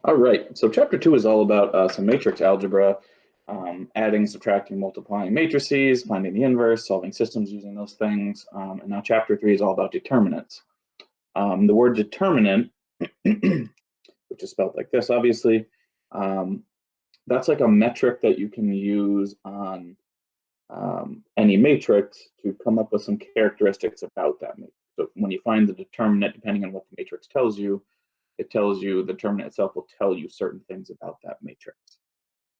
All right, so chapter 2 is all about some matrix algebra, adding, subtracting, multiplying matrices, finding the inverse, solving systems using those things. And now chapter 3 is all about determinants. The word determinant, which is spelled like this, obviously, that's like a metric that you can use on any matrix to come up with some characteristics about that matrix. So when you find the determinant, depending on what the matrix tells you, it tells you the determinant itself will tell you certain things about that matrix.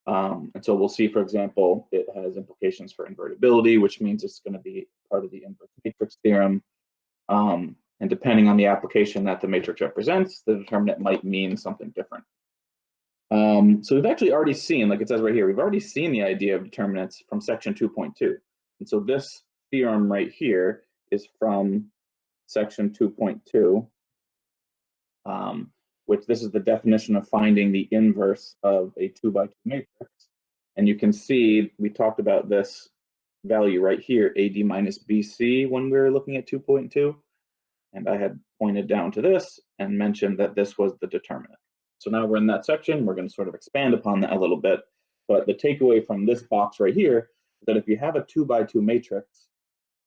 And so we'll see, for example, it has implications for invertibility, which means it's going to be part of the inverse matrix theorem. And depending on the application that the matrix represents, the determinant might mean something different. So we've actually already seen, like it says right here, we've already seen the idea of determinants from section 2.2. And so this theorem right here is from section 2.2. Which this is the definition of finding the inverse of a 2 by 2 matrix. And you can see we talked about this value right here, AD minus BC, when we were looking at 2.2. And I had pointed down to this and mentioned that this was the determinant. So now we're in that section. We're going to sort of expand upon that a little bit. But the takeaway from this box right here is that if you have a 2 by 2 matrix,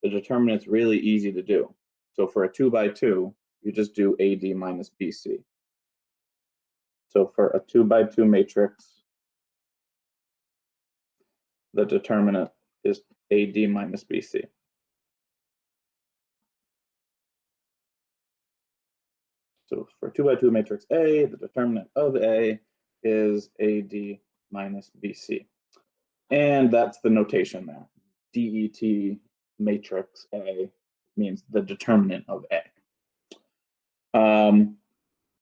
the determinant's really easy to do. So for a 2 by 2, you just do AD minus BC. So for a 2 by 2 matrix, the determinant is AD minus BC. So for 2 by 2 matrix A, the determinant of A is AD minus BC. And that's the notation there. DET matrix A means the determinant of A.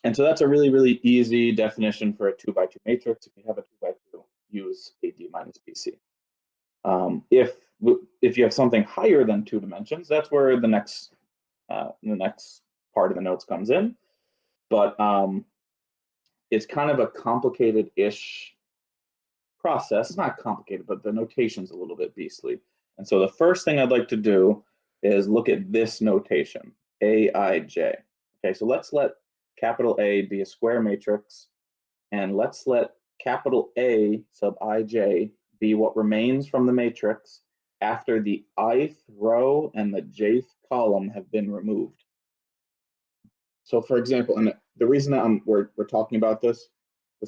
And so that's a really, really easy definition for a 2 by 2 matrix. If you have a 2 by 2, use AD minus BC. If you have something higher than 2 dimensions, that's where the next part of the notes comes in. But it's kind of a complicated-ish process. It's not complicated, but the notation's a little bit beastly. And so the first thing I'd like to do is look at this notation, Aij. Okay, so let's let capital A be a square matrix, and let's let capital A sub ij be what remains from the matrix after the ith row and the jth column have been removed. So for example, and the reason that we're talking about this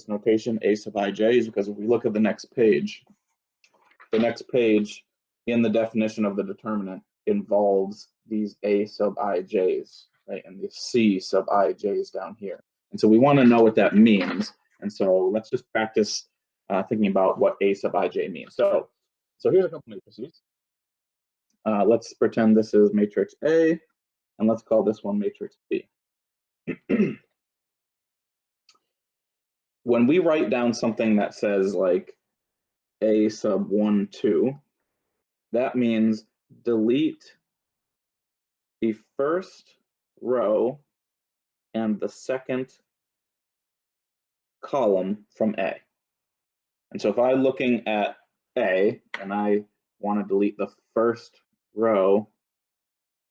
notation, A sub ij, is because if we look at the next page in the definition of the determinant involves these A sub ij's, right, and the C sub ij's down here. And so we want to know what that means. And so let's just practice thinking about what A sub ij means. So here's a couple matrices. Let's pretend this is matrix A, and let's call this one matrix B. When we write down something that says like A sub 1, 2, that means delete the first row and the second column from A. And so if I'm looking at A and I want to delete the first row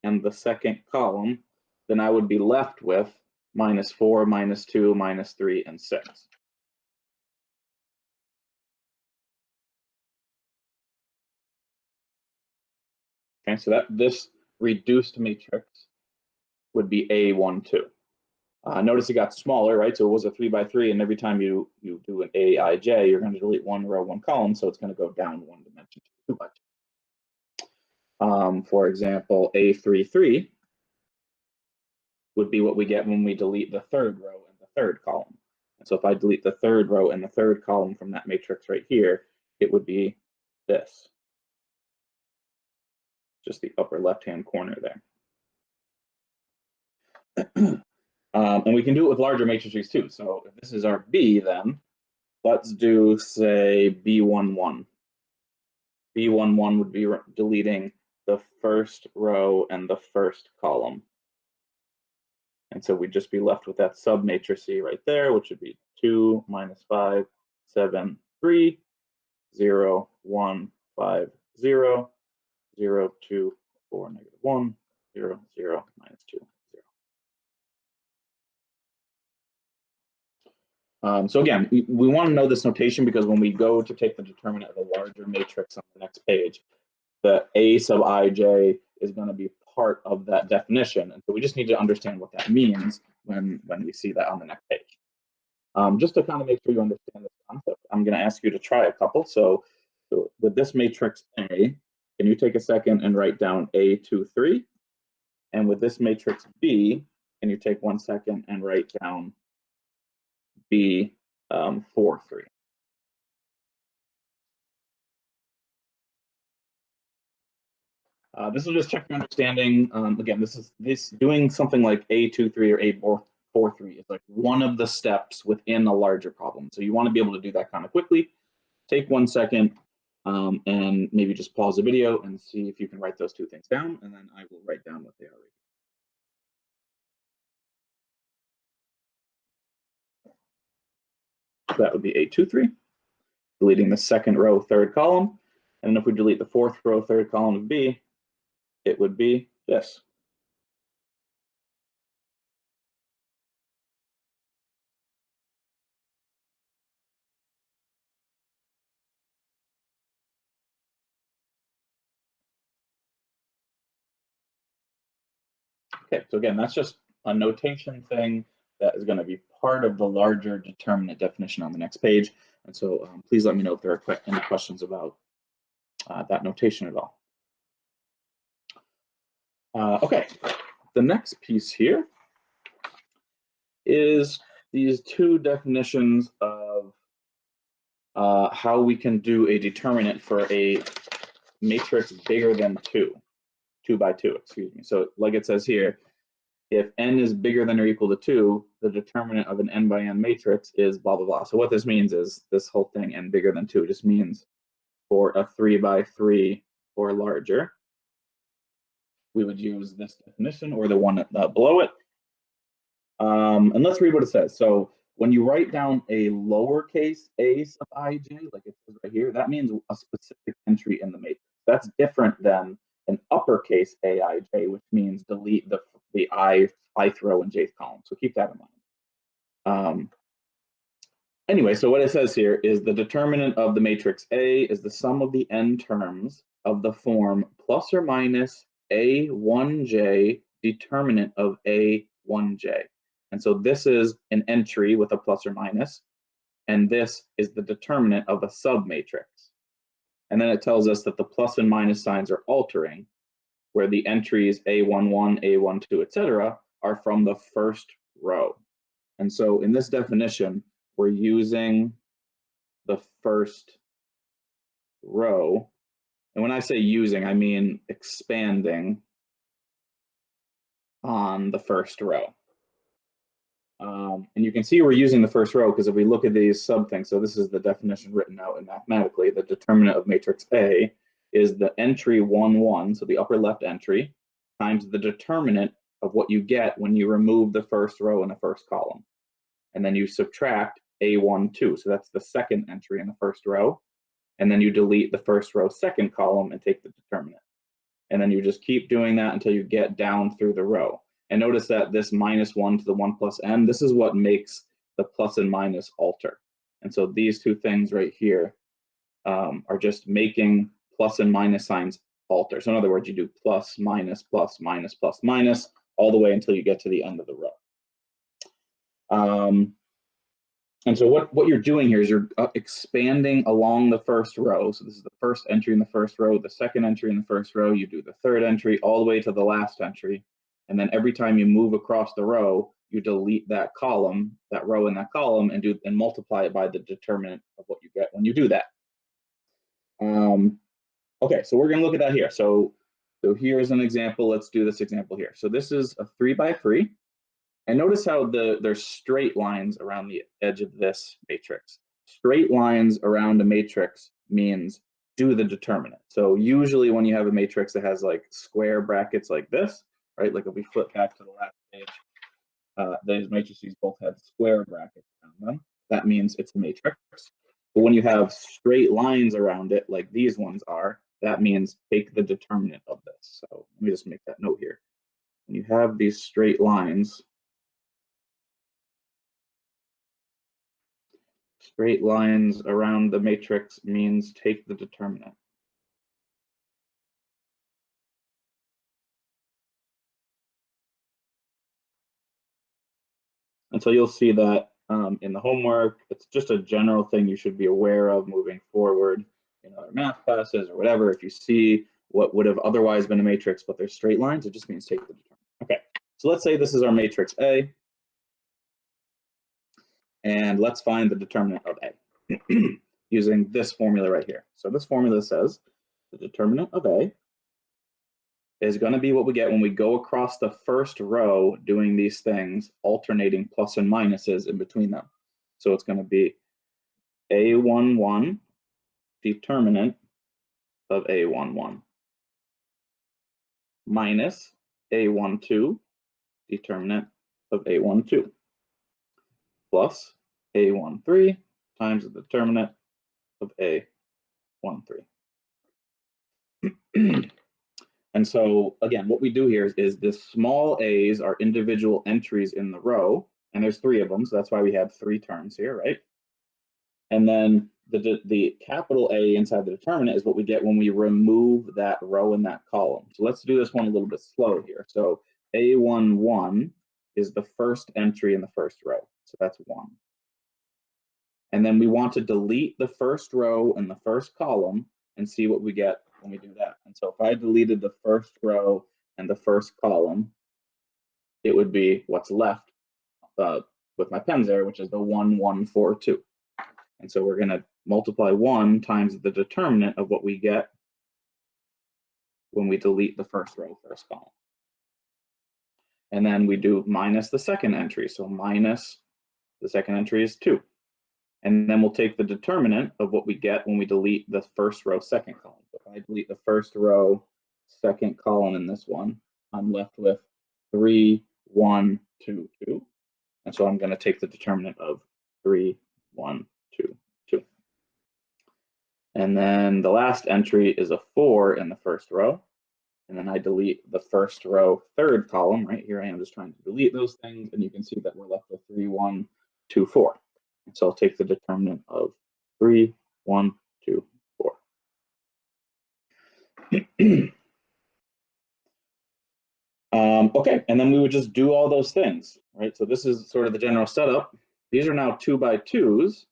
and the second column, then I would be left with -4, -2, -3, and 6. Okay, so this reduced matrix would be A1, 2. Notice it got smaller, right? So it was a 3 by 3, and every time you do an Aij, you're going to delete 1 row, 1 column, so it's going to go down 1 dimension to 2 by 2. For example, A33 would be what we get when we delete the third row and the third column. And so if I delete the third row and the third column from that matrix right here, it would be this. Just the upper left-hand corner there. And we can do it with larger matrices too. So if this is our B, then let's do, say, B11. B11 would be deleting the first row and the first column. And so we'd just be left with that submatrix right there, which would be 2, -5, 7, 3, 0, 1, 5, 0, 0, 2, 4, -1, 0, 0, -2, 0. So again, we want to know this notation because when we go to take the determinant of a larger matrix on the next page, the A sub ij is going to be part of that definition. And so we just need to understand what that means when we see that on the next page. Just to kind of make sure you understand this concept, I'm going to ask you to try a couple. So with this matrix A, can you take a second and write down A23? And with this matrix B, can you take 1 second and write down B43? This will just check your understanding. Again, this doing something like A23 or A43 is like one of the steps within a larger problem. So you want to be able to do that kind of quickly. Take 1 second and maybe just pause the video and see if you can write those two things down, and then I will write down what they are. So that would be A23, deleting the second row, third column. And if we delete the fourth row, third column of B, it would be this. Okay, so again, that's just a notation thing that is going to be part of the larger determinant definition on the next page. And so please let me know if there are any questions about that notation at all. Okay, the next piece here is these two definitions of how we can do a determinant for a matrix bigger than 2 by 2, excuse me. So like it says here, if n is bigger than or equal to 2, the determinant of an n by n matrix is blah, blah, blah. So what this means is this whole thing, n bigger than 2, just means for a 3 by 3 or larger, we would use this definition or the one below it. And let's read what it says. So when you write down a lowercase a sub ij, like it says right here, that means a specific entry in the matrix. That's different than an uppercase aij, which means delete the ith row and jth column. So keep that in mind. Anyway, so what it says here is the determinant of the matrix A is the sum of the n terms of the form plus or minus A1j determinant of A1j. And so this is an entry with a plus or minus, and this is the determinant of a submatrix. And then it tells us that the plus and minus signs are altering, where the entries A11, A12, etc. are from the first row. And so in this definition, we're using the first row. And when I say using, I mean expanding on the first row. And you can see we're using the first row because if we look at these sub things, so this is the definition written out in mathematically, the determinant of matrix A is the entry 1, 1, so the upper left entry, times the determinant of what you get when you remove the first row in the first column. And then you subtract A1, 2, so that's the second entry in the first row. And then you delete the first row second column and take the determinant. And then you just keep doing that until you get down through the row. And notice that this minus 1 to the 1 plus n, this is what makes the plus and minus alter. And so these two things right here are just making plus and minus signs alter. So in other words, you do plus, minus, plus, minus, plus, minus, all the way until you get to the end of the row. And so what you're doing here is you're expanding along the first row. So this is the first entry in the first row, the second entry in the first row, you do the third entry all the way to the last entry. And then every time you move across the row, you delete that column, that row in that column, and multiply it by the determinant of what you get when you do that. Okay, so we're gonna look at that here. So here's an example. Let's do this example here. So this is a 3 by 3. And notice how there's straight lines around the edge of this matrix. Straight lines around a matrix means do the determinant. So usually when you have a matrix that has like square brackets like this, right? Like if we flip back to the last page, those matrices both have square brackets around them. That means it's a matrix. But when you have straight lines around it, like these ones are, that means take the determinant of this. So let me just make that note here. When you have these straight lines, Straight lines around the matrix means take the determinant. And so you'll see that in the homework. It's just a general thing you should be aware of moving forward in other math classes or whatever. If you see what would have otherwise been a matrix, but there's straight lines, it just means take the determinant. Okay, so let's say this is our matrix A, and let's find the determinant of A using this formula right here. So this formula says the determinant of A is going to be what we get when we go across the first row doing these things, alternating plus and minuses in between them. So it's going to be A11 determinant of A11 minus A12 determinant of A12 plus A13 times the determinant of A13. And so again, what we do here is the small a's are individual entries in the row, and there's 3 of them, so that's why we have 3 terms here, right? And then the capital A inside the determinant is what we get when we remove that row in that column. So let's do this one a little bit slow here. So A11 is the first entry in the first row, so that's 1. And then we want to delete the first row and the first column and see what we get when we do that. And so if I deleted the first row and the first column, it would be what's left with my pens there, which is the 1, 1, 4, 2. And so we're going to multiply 1 times the determinant of what we get when we delete the first row, first column. And then we do minus the second entry. So minus the second entry is 2. And then we'll take the determinant of what we get when we delete the first row, second column. So if I delete the first row, second column in this one, I'm left with 3, 1, 2, 2. And so I'm going to take the determinant of 3, 1, 2, 2. And then the last entry is a 4 in the first row. And then I delete the first row, third column. Right here I am just trying to delete those things. And you can see that we're left with 3, 1, 2, 4. And so I'll take the determinant of 3, 1, 2, 4. Okay, and then we would just do all those things, right? So this is sort of the general setup. These are now 2 by 2s.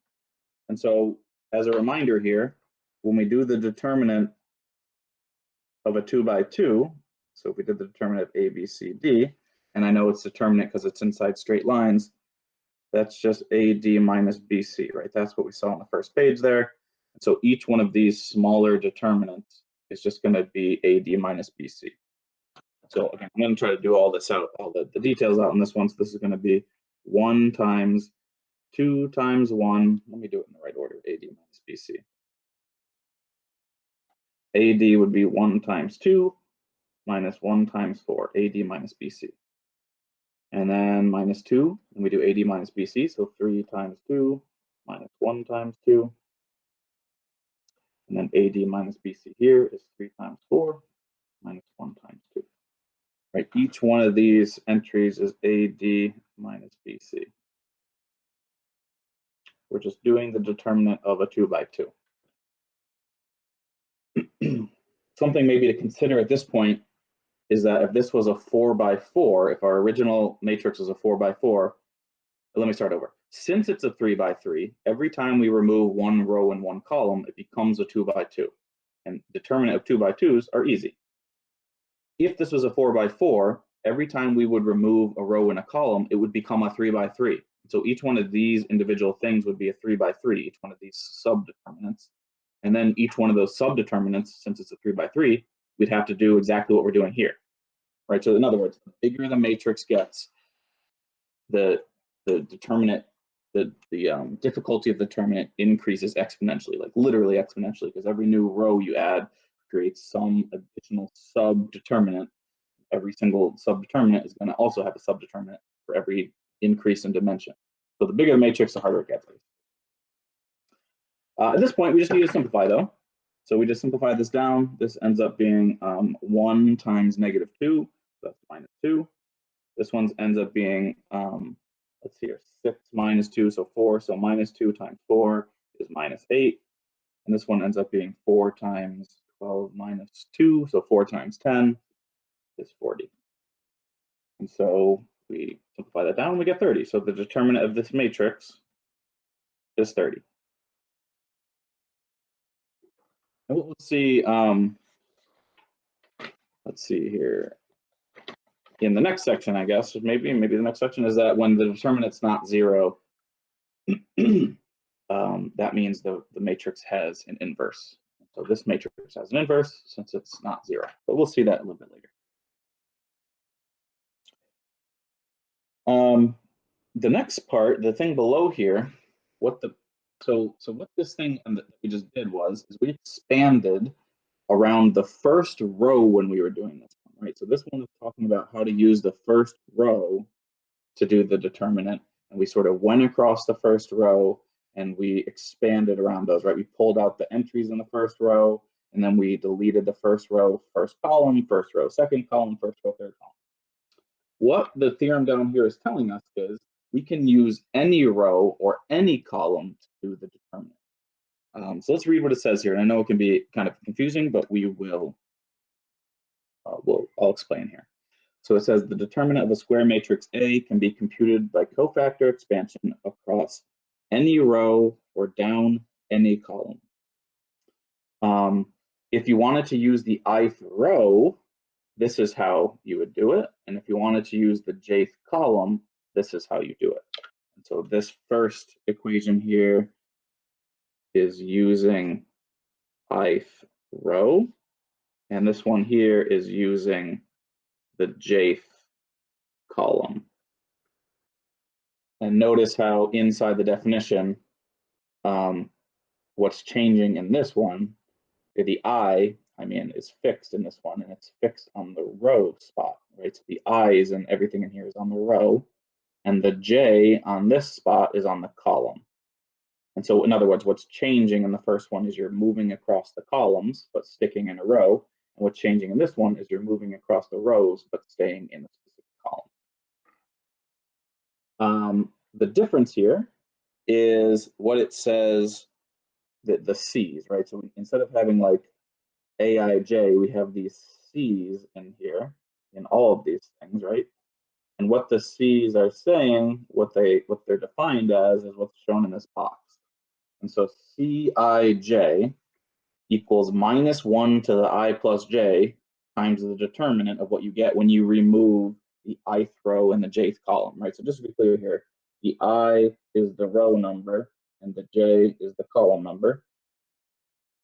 And so as a reminder here, when we do the determinant of a 2 by 2, so if we did the determinant of A, B, C, D, and I know it's determinant because it's inside straight lines, that's just AD minus BC, right? That's what we saw on the first page there. And so each one of these smaller determinants is just going to be AD minus BC. So again, I'm going to try to do all this out, all the details out on this one. So this is going to be 1 times 2 times 1. Let me do it in the right order, AD minus BC. AD would be 1 times 2 minus 1 times 4, AD minus BC. And then minus 2, and we do AD minus BC, so 3 times 2 minus 1 times 2. And then AD minus BC here is 3 times 4 minus 1 times 2. Right, each one of these entries is AD minus BC. We're just doing the determinant of a 2 by 2. Something maybe to consider at this point is that if this was a 4 by 4, if our original matrix was a 4 by 4, let me start over. Since it's a 3 by 3, every time we remove 1 row and 1 column, it becomes a 2 by 2. And determinant of 2 by 2s are easy. If this was a 4 by 4, every time we would remove a row and a column, it would become a 3 by 3. So each one of these individual things would be a 3 by 3, each one of these subdeterminants. And then each one of those subdeterminants, since it's a 3 by 3, we'd have to do exactly what we're doing here. Right? So in other words, the bigger the matrix gets, the determinant, the difficulty of the determinant increases exponentially, like literally exponentially, because every new row you add creates some additional subdeterminant. Every single subdeterminant is going to also have a subdeterminant for every increase in dimension. So the bigger the matrix, the harder it gets. At this point, we just need to simplify though. So we just simplify this down. This ends up being 1 times negative 2, so that's minus 2. This one ends up being let's see here, 6 minus 2, so 4. So minus 2 times 4 is minus 8. And this one ends up being 4 times 12 minus 2. So 4 times 10 is 40. And so we simplify that down and we get 30. So the determinant of this matrix is 30. And we'll see, let's see here. In the next section, I guess, maybe the next section is that when the determinant's not 0, that means the matrix has an inverse. So this matrix has an inverse since it's not 0. But we'll see that a little bit later. The next part, the thing below here, so what this thing that we just did was we expanded around the first row when we were doing this one, right? So this one is talking about how to use the first row to do the determinant, and we sort of went across the first row and we expanded around those, right? We pulled out the entries in the first row, and then we deleted the first row, first column, first row, second column, first row, third column. What the theorem down here is telling us is we can use any row or any column to do the determinant. So let's read what it says here. And I know it can be kind of confusing, but we will, I'll explain here. So it says the determinant of a square matrix A can be computed by cofactor expansion across any row or down any column. If you wanted to use the ith row, this is how you would do it. And if you wanted to use the jth column, this is how you do it. And so this first equation here is using ith row, and this one here is using the jth column. And notice how inside the definition, what's changing in this one, the I mean, is fixed in this one, and it's fixed on the row spot, right? So the i's and everything in here is on the row, and the j on this spot is on the column. And so in other words, what's changing in the first one is you're moving across the columns, but sticking in a row. And what's changing in this one is you're moving across the rows, but staying in a specific column. The difference here is what it says, that the C's, right? So instead of having like Aij, we have these C's in here, in all of these things, right? And what the C's are saying, what they're defined as, is what's shown in this box. And so Cij equals minus 1 to the I plus j times the determinant of what you get when you remove the ith row and the jth column, right? So just to be clear here, the I is the row number and the j is the column number.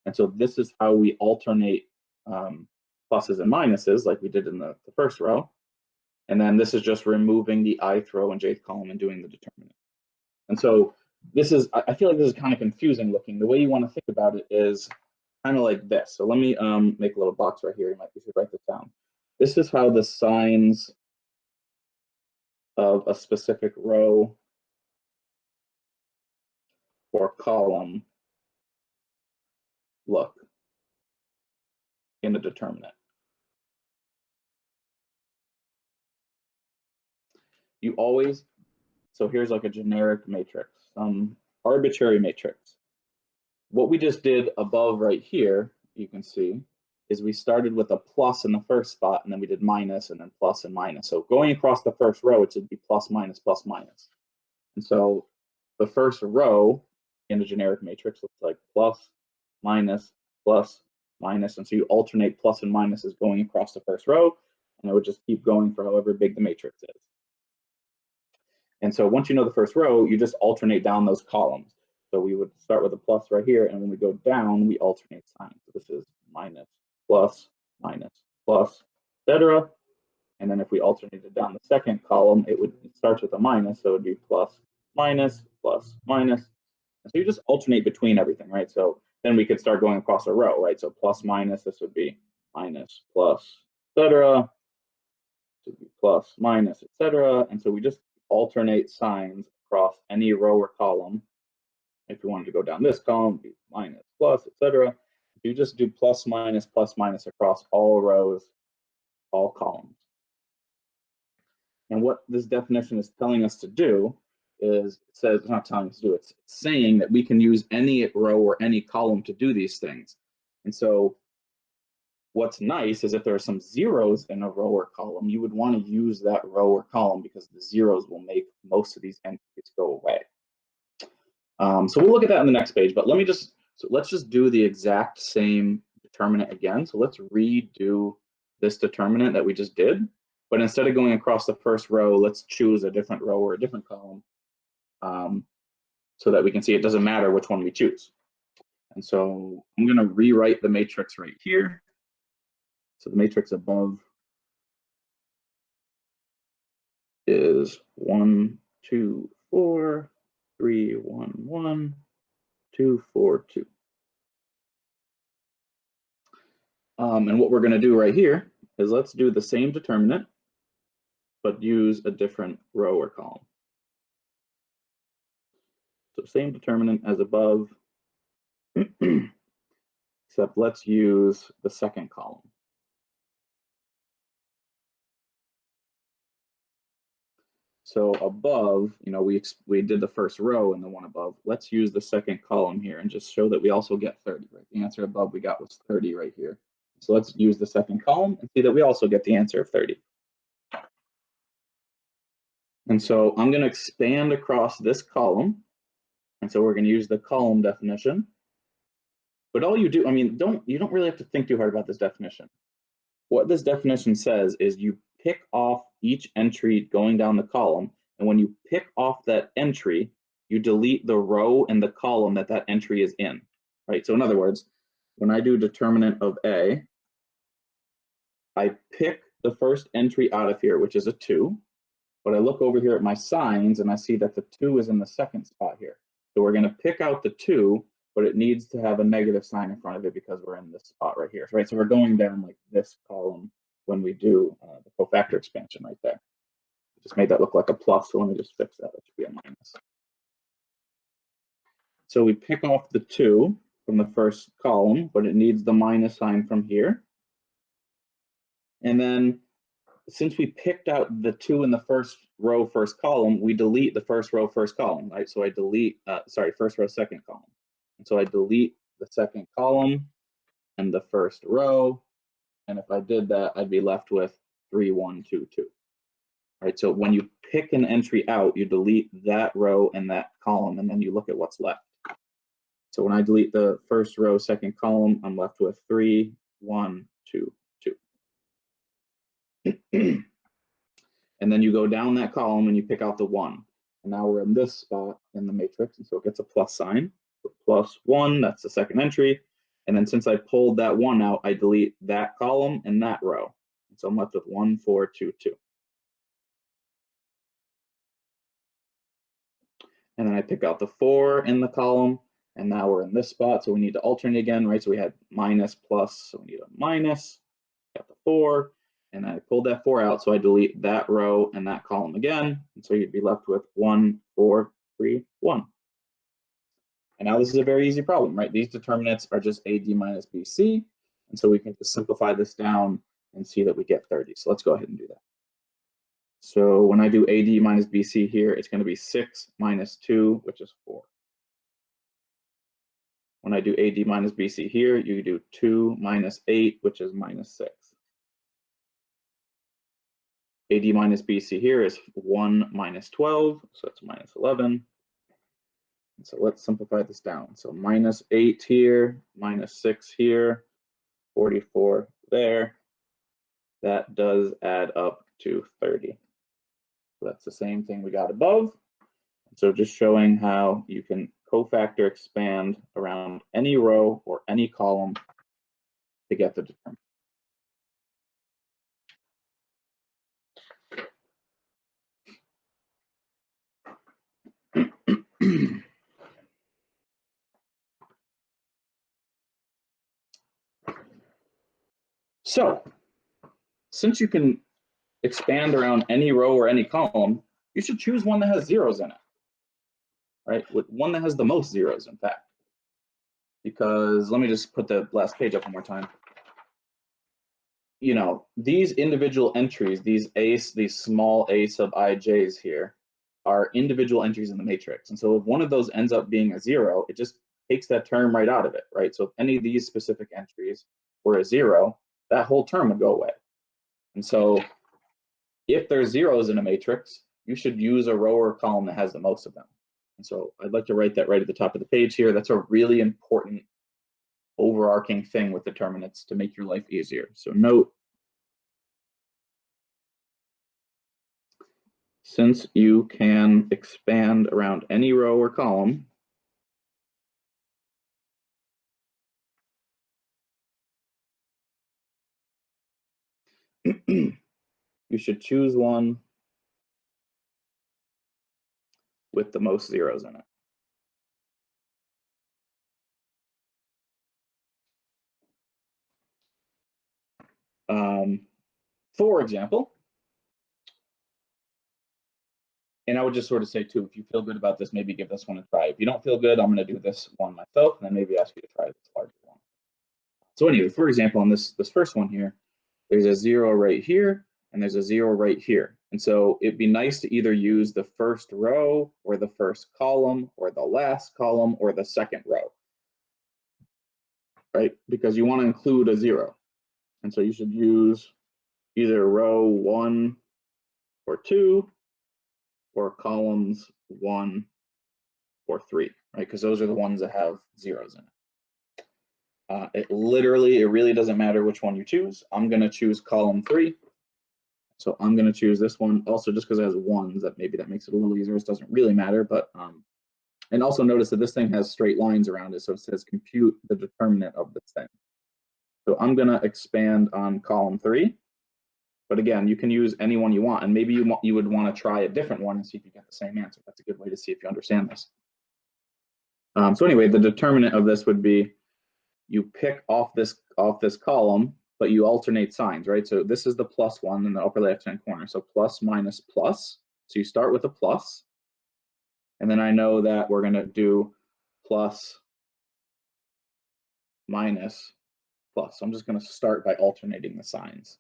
And so this is how we alternate pluses and minuses like we did in the first row. And then this is just removing the ith row and jth column and doing the determinant. And so this is, I feel like this is kind of confusing looking. The way you want to think about it is kind of like this. So let me make a little box right here. You should write this down. This is how the signs of a specific row or column look in the determinant. You always, so here's like a generic matrix, some arbitrary matrix. What we just did above right here, you can see, is we started with a plus in the first spot, and then we did minus, and then plus and minus. So going across the first row, it should be plus, minus, plus, minus. And so the first row in a generic matrix looks like plus, minus, plus, minus. And so you alternate plus and minuses going across the first row, and it would just keep going for however big the matrix is. And so once you know the first row, you just alternate down those columns. So we would start with a plus right here, and when we go down, we alternate signs. So this is minus, plus, etc. And then if we alternated down the second column, it starts with a minus, so it would be plus, minus, plus, minus. And so you just alternate between everything, right? So then we could start going across a row, right? So plus, minus, this would be minus, plus, etc. This would be plus, minus, etc. And so we just alternate signs across any row or column. If you wanted to go down this column, be minus, plus, etc. You just do plus, minus across all rows, all columns. And what this definition is telling us to do is it says, it's not telling us to do it, it's saying that we can use any row or any column to do these things. And so what's nice is if there are some zeros in a row or column, you would want to use that row or column because the zeros will make most of these entries go away. So we'll look at that on the next page, but let's just do the exact same determinant again. So let's redo this determinant that we just did, but instead of going across the first row, let's choose a different row or a different column so that we can see it doesn't matter which one we choose. And so I'm going to rewrite the matrix right here. So the matrix above is 1, 2, 4, 3, 1, 1, 2, 4, 2. And what we're going to do right here is let's do the same determinant, but use a different row or column. So same determinant as above, except let's use the second column. So above, we did the first row and the one above. Let's use the second column here and just show that we also get 30, right? The answer above we got was 30 right here. So let's use the second column and see that we also get the answer of 30. And so I'm going to expand across this column. And so we're going to use the column definition. But all you do, you don't really have to think too hard about this definition. What this definition says is you pick off each entry going down the column, and when you pick off that entry, you delete the row and the column that that entry is in, right? So in other words, when I do determinant of A, I pick the first entry out of here, which is a 2, but I look over here at my signs and I see that the 2 is in the second spot here. So we're going to pick out the 2, but it needs to have a negative sign in front of it because we're in this spot right here, right? So we're going down like this column when we do the cofactor expansion right there. Just made that look like a plus, so let me just fix that. It should be a minus. So we pick off the 2 from the first column, but it needs the minus sign from here. And then since we picked out the 2 in the first row, first column, we delete the first row, first column, right? So I delete, first row, second column. And so I delete the second column and the first row. And if I did that, I'd be left with 3, 1, 2, 2. Right, so when you pick an entry out, you delete that row and that column, and then you look at what's left. So when I delete the first row, second column, I'm left with 3, 1, 2, 2. And then you go down that column and you pick out the 1. And now we're in this spot in the matrix, and so it gets a plus sign. So plus 1, that's the second entry. And then since I pulled that 1 out, I delete that column and that row. And so I'm left with 1, 4, 2, 2. And then I pick out the 4 in the column, and now we're in this spot, so we need to alternate again, right? So we had minus, plus, so we need a minus, got the 4, and I pulled that 4 out, so I delete that row and that column again, and so you'd be left with 1, 4, 3, 1. And now this is a very easy problem, right? These determinants are just AD minus BC, and so we can just simplify this down and see that we get 30. So let's go ahead and do that. So when I do AD minus BC here, it's going to be 6 minus 2, which is 4. When I do AD minus BC here, you do 2 minus 8, which is minus 6. AD minus BC here is 1 minus 12, so that's minus 11. And so let's simplify this down. So minus 8 here, minus 6 here, 44 there. That does add up to 30. So that's the same thing we got above. So just showing how you can cofactor expand around any row or any column to get the determinant. So since you can expand around any row or any column, you should choose one that has zeros in it, right? With one that has the most zeros, in fact. Because let me just put the last page up one more time. These individual entries, these small a sub ij's here, are individual entries in the matrix. And so if one of those ends up being a 0, it just takes that term right out of it, right? So if any of these specific entries were a 0, that whole term would go away. And so if there's zeros in a matrix, you should use a row or column that has the most of them. And so I'd like to write that right at the top of the page here. That's a really important overarching thing with determinants to make your life easier. So note, since you can expand around any row or column, you should choose one with the most zeros in it. For example, and I would just sort of say too, if you feel good about this, maybe give this one a try. If you don't feel good, I'm going to do this one myself, and then maybe ask you to try this larger one. So anyway, for example, on this first one here, there's a 0 right here, and there's a 0 right here. And so it'd be nice to either use the first row or the first column or the last column or the second row, right? Because you want to include a 0. And so you should use either row 1 or 2 or columns 1 or 3, right? Because those are the ones that have zeros in it. It really doesn't matter which one you choose. I'm going to choose column 3. So I'm going to choose this one also just because it has ones. That makes it a little easier. It doesn't really matter, but and also notice that this thing has straight lines around it. So it says compute the determinant of this thing. So I'm going to expand on column 3. But again, you can use any one you want, and maybe you would want to try a different one and see if you get the same answer. That's a good way to see if you understand this. So anyway, the determinant of this would be you pick off this column, but you alternate signs, right? So this is the plus one in the upper left-hand corner. So plus minus plus. So you start with a plus, and then I know that we're going to do plus minus plus. So I'm just going to start by alternating the signs.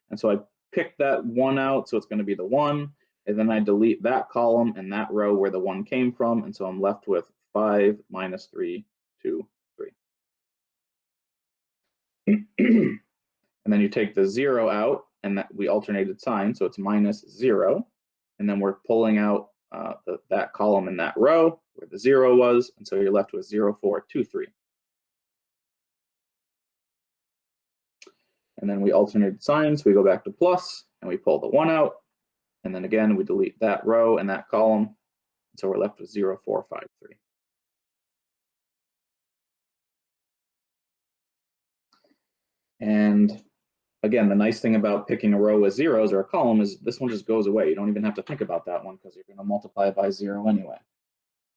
And so I pick that 1 out, so it's going to be the 1, and then I delete that column and that row where the 1 came from, and so I'm left with 5 minus 3, 2, 3. And then you take the 0 out, and that we alternated signs, so it's minus 0, and then we're pulling out that column in that row where the 0 was, and so you're left with 0, 4, 2, 3. And then we alternated signs, we go back to plus, and we pull the 1 out, and then again, we delete that row and that column. So we're left with 0, 4, 5, 3. And again, the nice thing about picking a row with zeros or a column is this one just goes away. You don't even have to think about that one because you're going to multiply it by 0 anyway.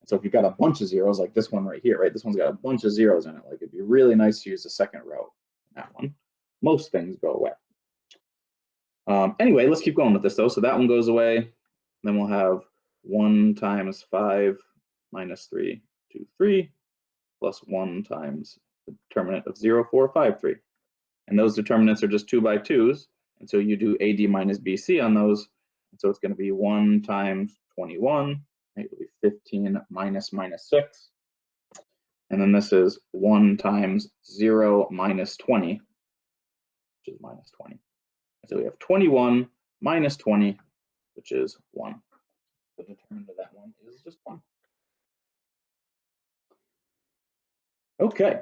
So if you've got a bunch of zeros, like this one right here, right? This one's got a bunch of zeros in it. Like it'd be really nice to use the second row in that one. Most things go away. Anyway, let's keep going with this though. So that one goes away. Then we'll have 1 times 5 minus 3, 2, 3, plus 1 times the determinant of 0, 4, 5, 3. And those determinants are just 2 by 2s. And so you do AD minus BC on those. And so it's going to be 1 times 21. Right? It'll be 15 minus 6. And then this is 1 times 0 minus 20, which is minus 20. So we have 21 minus 20, which is 1. The determinant of that one is just 1. Okay.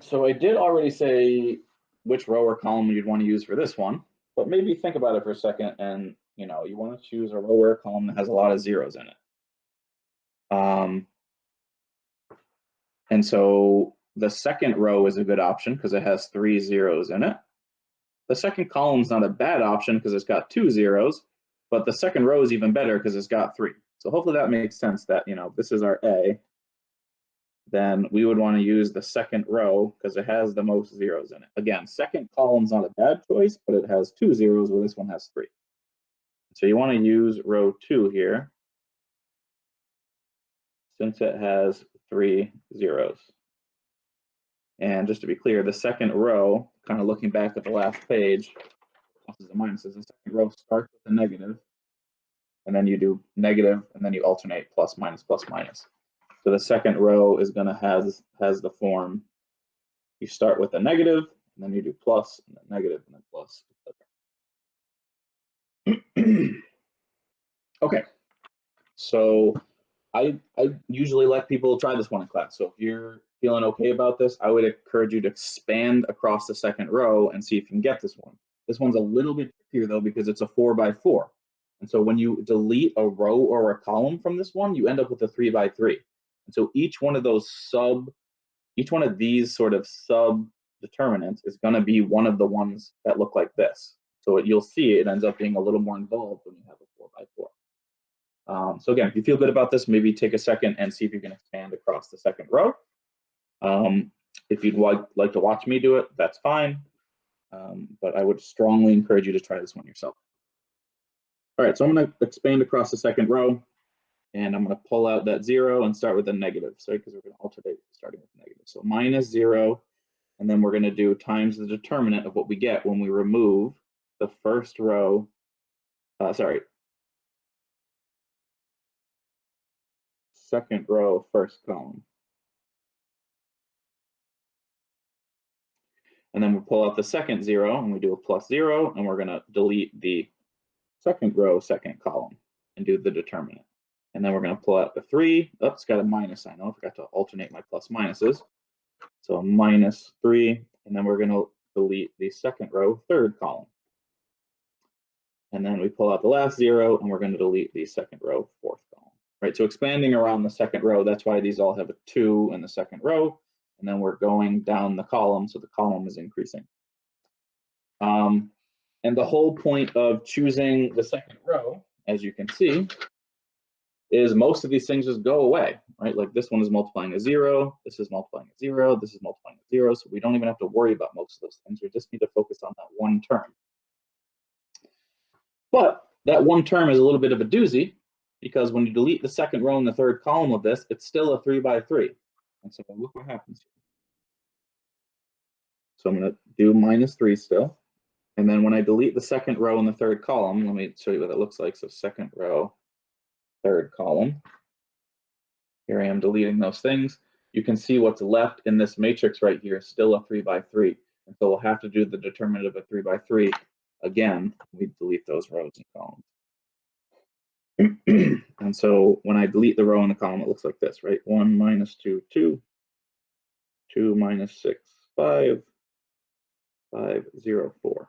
So I did already say which row or column you'd want to use for this one, but maybe think about it for a second and you want to choose a row or a column that has a lot of zeros in it. And so the second row is a good option because it has 3 zeros in it. The second column is not a bad option because it's got 2 zeros, but the second row is even better because it's got 3. So hopefully that makes sense that, this is our A. Then we would want to use the second row because it has the most zeros in it. Again, second column's not a bad choice, but it has 2 zeros where this one has 3. So you want to use row 2 here since it has 3 zeros. And just to be clear, the second row, kind of looking back at the last page, pluses and minuses. The second row starts with a negative, and then you do negative, and then you alternate plus, minus, plus, minus. So the second row is going to has the form, you start with a negative, and then you do plus, and then negative, and then plus, etc. Okay, so I usually let people try this one in class. So if you're feeling okay about this, I would encourage you to expand across the second row and see if you can get this one. This one's a little bit trickier though, because it's a 4x4. And so when you delete a row or a column from this one, you end up with a 3x3. And so each one of these sort of sub determinants is going to be one of the ones that look like this. So you'll see it ends up being a little more involved when you have a 4x4. So again, if you feel good about this, maybe take a second and see if you can expand across the second row. If you'd like to watch me do it, that's fine. But I would strongly encourage you to try this one yourself. All right, so I'm going to expand across the second row, and I'm going to pull out that 0 and start with a negative, sorry, because we're going to alternate starting with negative. So minus 0, and then we're going to do times the determinant of what we get when we remove the first row, second row, first column. And then we'll pull out the second 0, and we do a plus 0, and we're going to delete the second row, second column, and do the determinant. And then we're going to pull out the 3. Oh, it's got a minus sign. I forgot to alternate my plus minuses. So a minus 3, and then we're going to delete the second row, third column. And then we pull out the last 0, and we're going to delete the second row, fourth column. Right, so expanding around the second row, that's why these all have a 2 in the second row. And then we're going down the column, so the column is increasing. And the whole point of choosing the second row, as you can see, is most of these things just go away, right? Like this one is multiplying a 0, this is multiplying a 0, this is multiplying a 0, so we don't even have to worry about most of those things. We just need to focus on that one term. But that one term is a little bit of a doozy, because when you delete the second row and the third column of this, it's still a 3x3. And so look what happens here. So I'm going to do minus 3 still. And then when I delete the second row and the third column, let me show you what that looks like. So second row, third column. Here I am deleting those things. You can see what's left in this matrix right here is still a 3x3. And so we'll have to do the determinant of a 3x3 again. We delete those rows and columns. And so when I delete the row and the column, it looks like this, right? 1 minus 2, 2. 2 minus 6, 5. 5, 0, 4.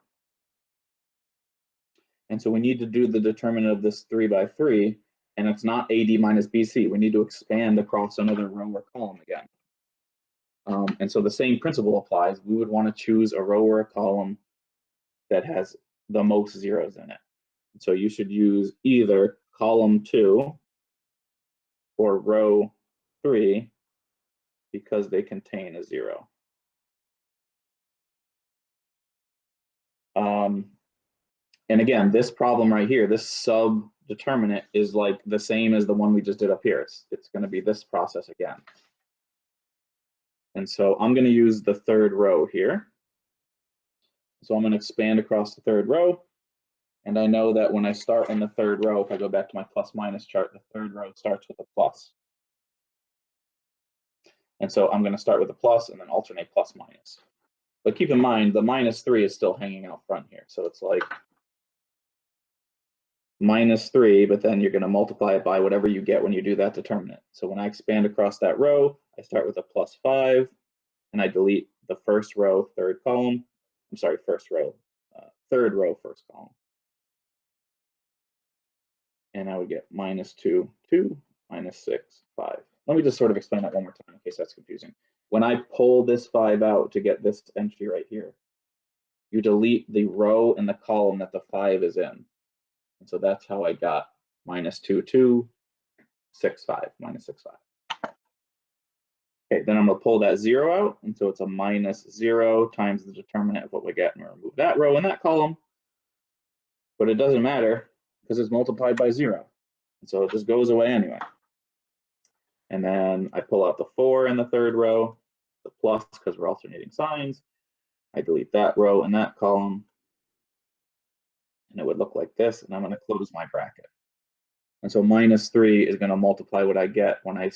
And so we need to do the determinant of this 3x3, and it's not AD minus BC. We need to expand across another row or column again. And so the same principle applies. We would want to choose a row or a column that has the most zeros in it. And so you should use either column 2 or row 3 because they contain a 0. And again, this problem right here, this sub determinant is like the same as the one we just did up here. It's going to be this process again. And so I'm going to use the third row here. So I'm going to expand across the third row. And I know that when I start in the third row, if I go back to my plus minus chart, the third row starts with a plus. And so I'm going to start with a plus and then alternate plus minus. But keep in mind, the minus 3 is still hanging out front here. So it's like minus 3, but then you're going to multiply it by whatever you get when you do that determinant. So when I expand across that row, I start with a plus 5, and I delete the first row, third column. I'm sorry, first row, third row, first column. And I would get minus 2, 2, minus 6, 5. Let me just sort of explain that one more time in case that's confusing. When I pull this 5 out to get this entry right here, you delete the row and the column that the 5 is in. And so that's how I got minus 2, 2, 6, 5, minus 6, 5. Okay, then I'm going to pull that 0 out. And so it's a minus 0 times the determinant of what we get. And we remove that row and that column. But it doesn't matter because it's multiplied by 0. And so it just goes away anyway. And then I pull out the 4 in the third row, the plus because we're alternating signs. I delete that row and that column. and it would look like this, and I'm going to close my bracket. And so minus 3 is going to multiply what I get when I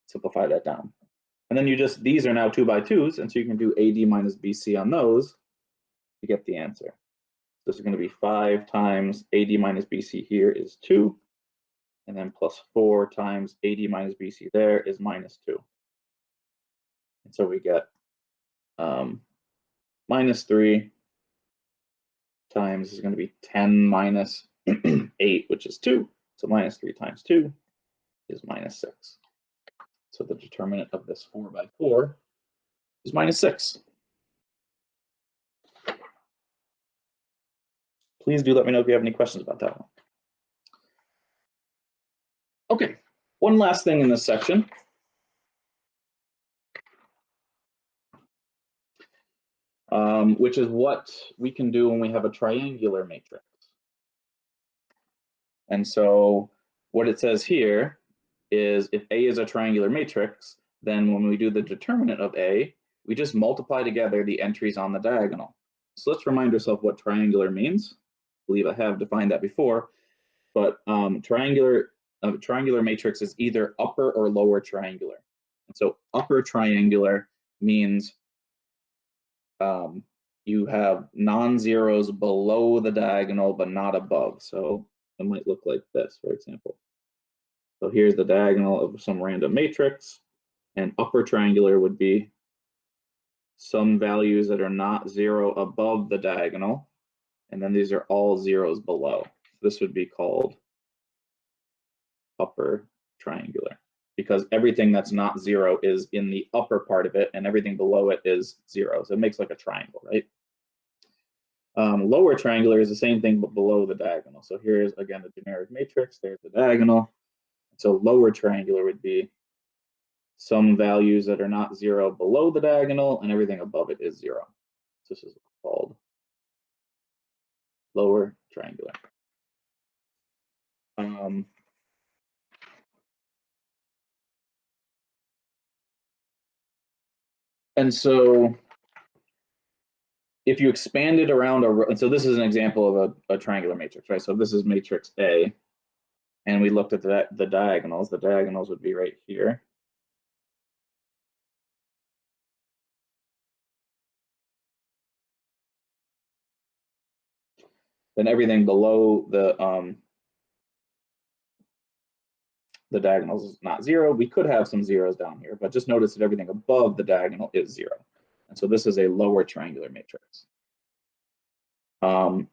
simplify that down. And then these are now 2 by 2s, and so you can do AD minus BC on those to get the answer. This is going to be 5 times AD minus BC here is 2, and then plus 4 times AD minus BC there is minus 2. And so we get minus 3 times is going to be 10 minus 8, which is 2. So minus 3 times 2 is minus 6. So the determinant of this 4 by 4 is minus 6. Please do let me know if you have any questions about that one. Okay, one last thing in this section. Which is what we can do when we have a triangular matrix. And so what it says here is if A is a triangular matrix, then when we do the determinant of A, we just multiply together the entries on the diagonal. So let's remind ourselves what triangular means. I believe I have defined that before, but triangular matrix is either upper or lower triangular. And so upper triangular means you have non-zeros below the diagonal, but not above. So it might look like this, for example. So here's the diagonal of some random matrix, and upper triangular would be some values that are not 0 above the diagonal, and then these are all zeros below. This would be called upper triangular, because everything that's not 0 is in the upper part of it, and everything below it is 0. So it makes like a triangle, right? Lower triangular is the same thing, but below the diagonal. So here's, again, the generic matrix. There's the diagonal. So lower triangular would be some values that are not 0 below the diagonal, and everything above it is 0. So this is called lower triangular. And so if you expand it around and so this is an example of a triangular matrix, right? So this is matrix A, and we looked at the diagonals. The diagonals would be right here. Then everything below the diagonals is not 0. We could have some zeros down here, but just notice that everything above the diagonal is 0. And so this is a lower triangular matrix. And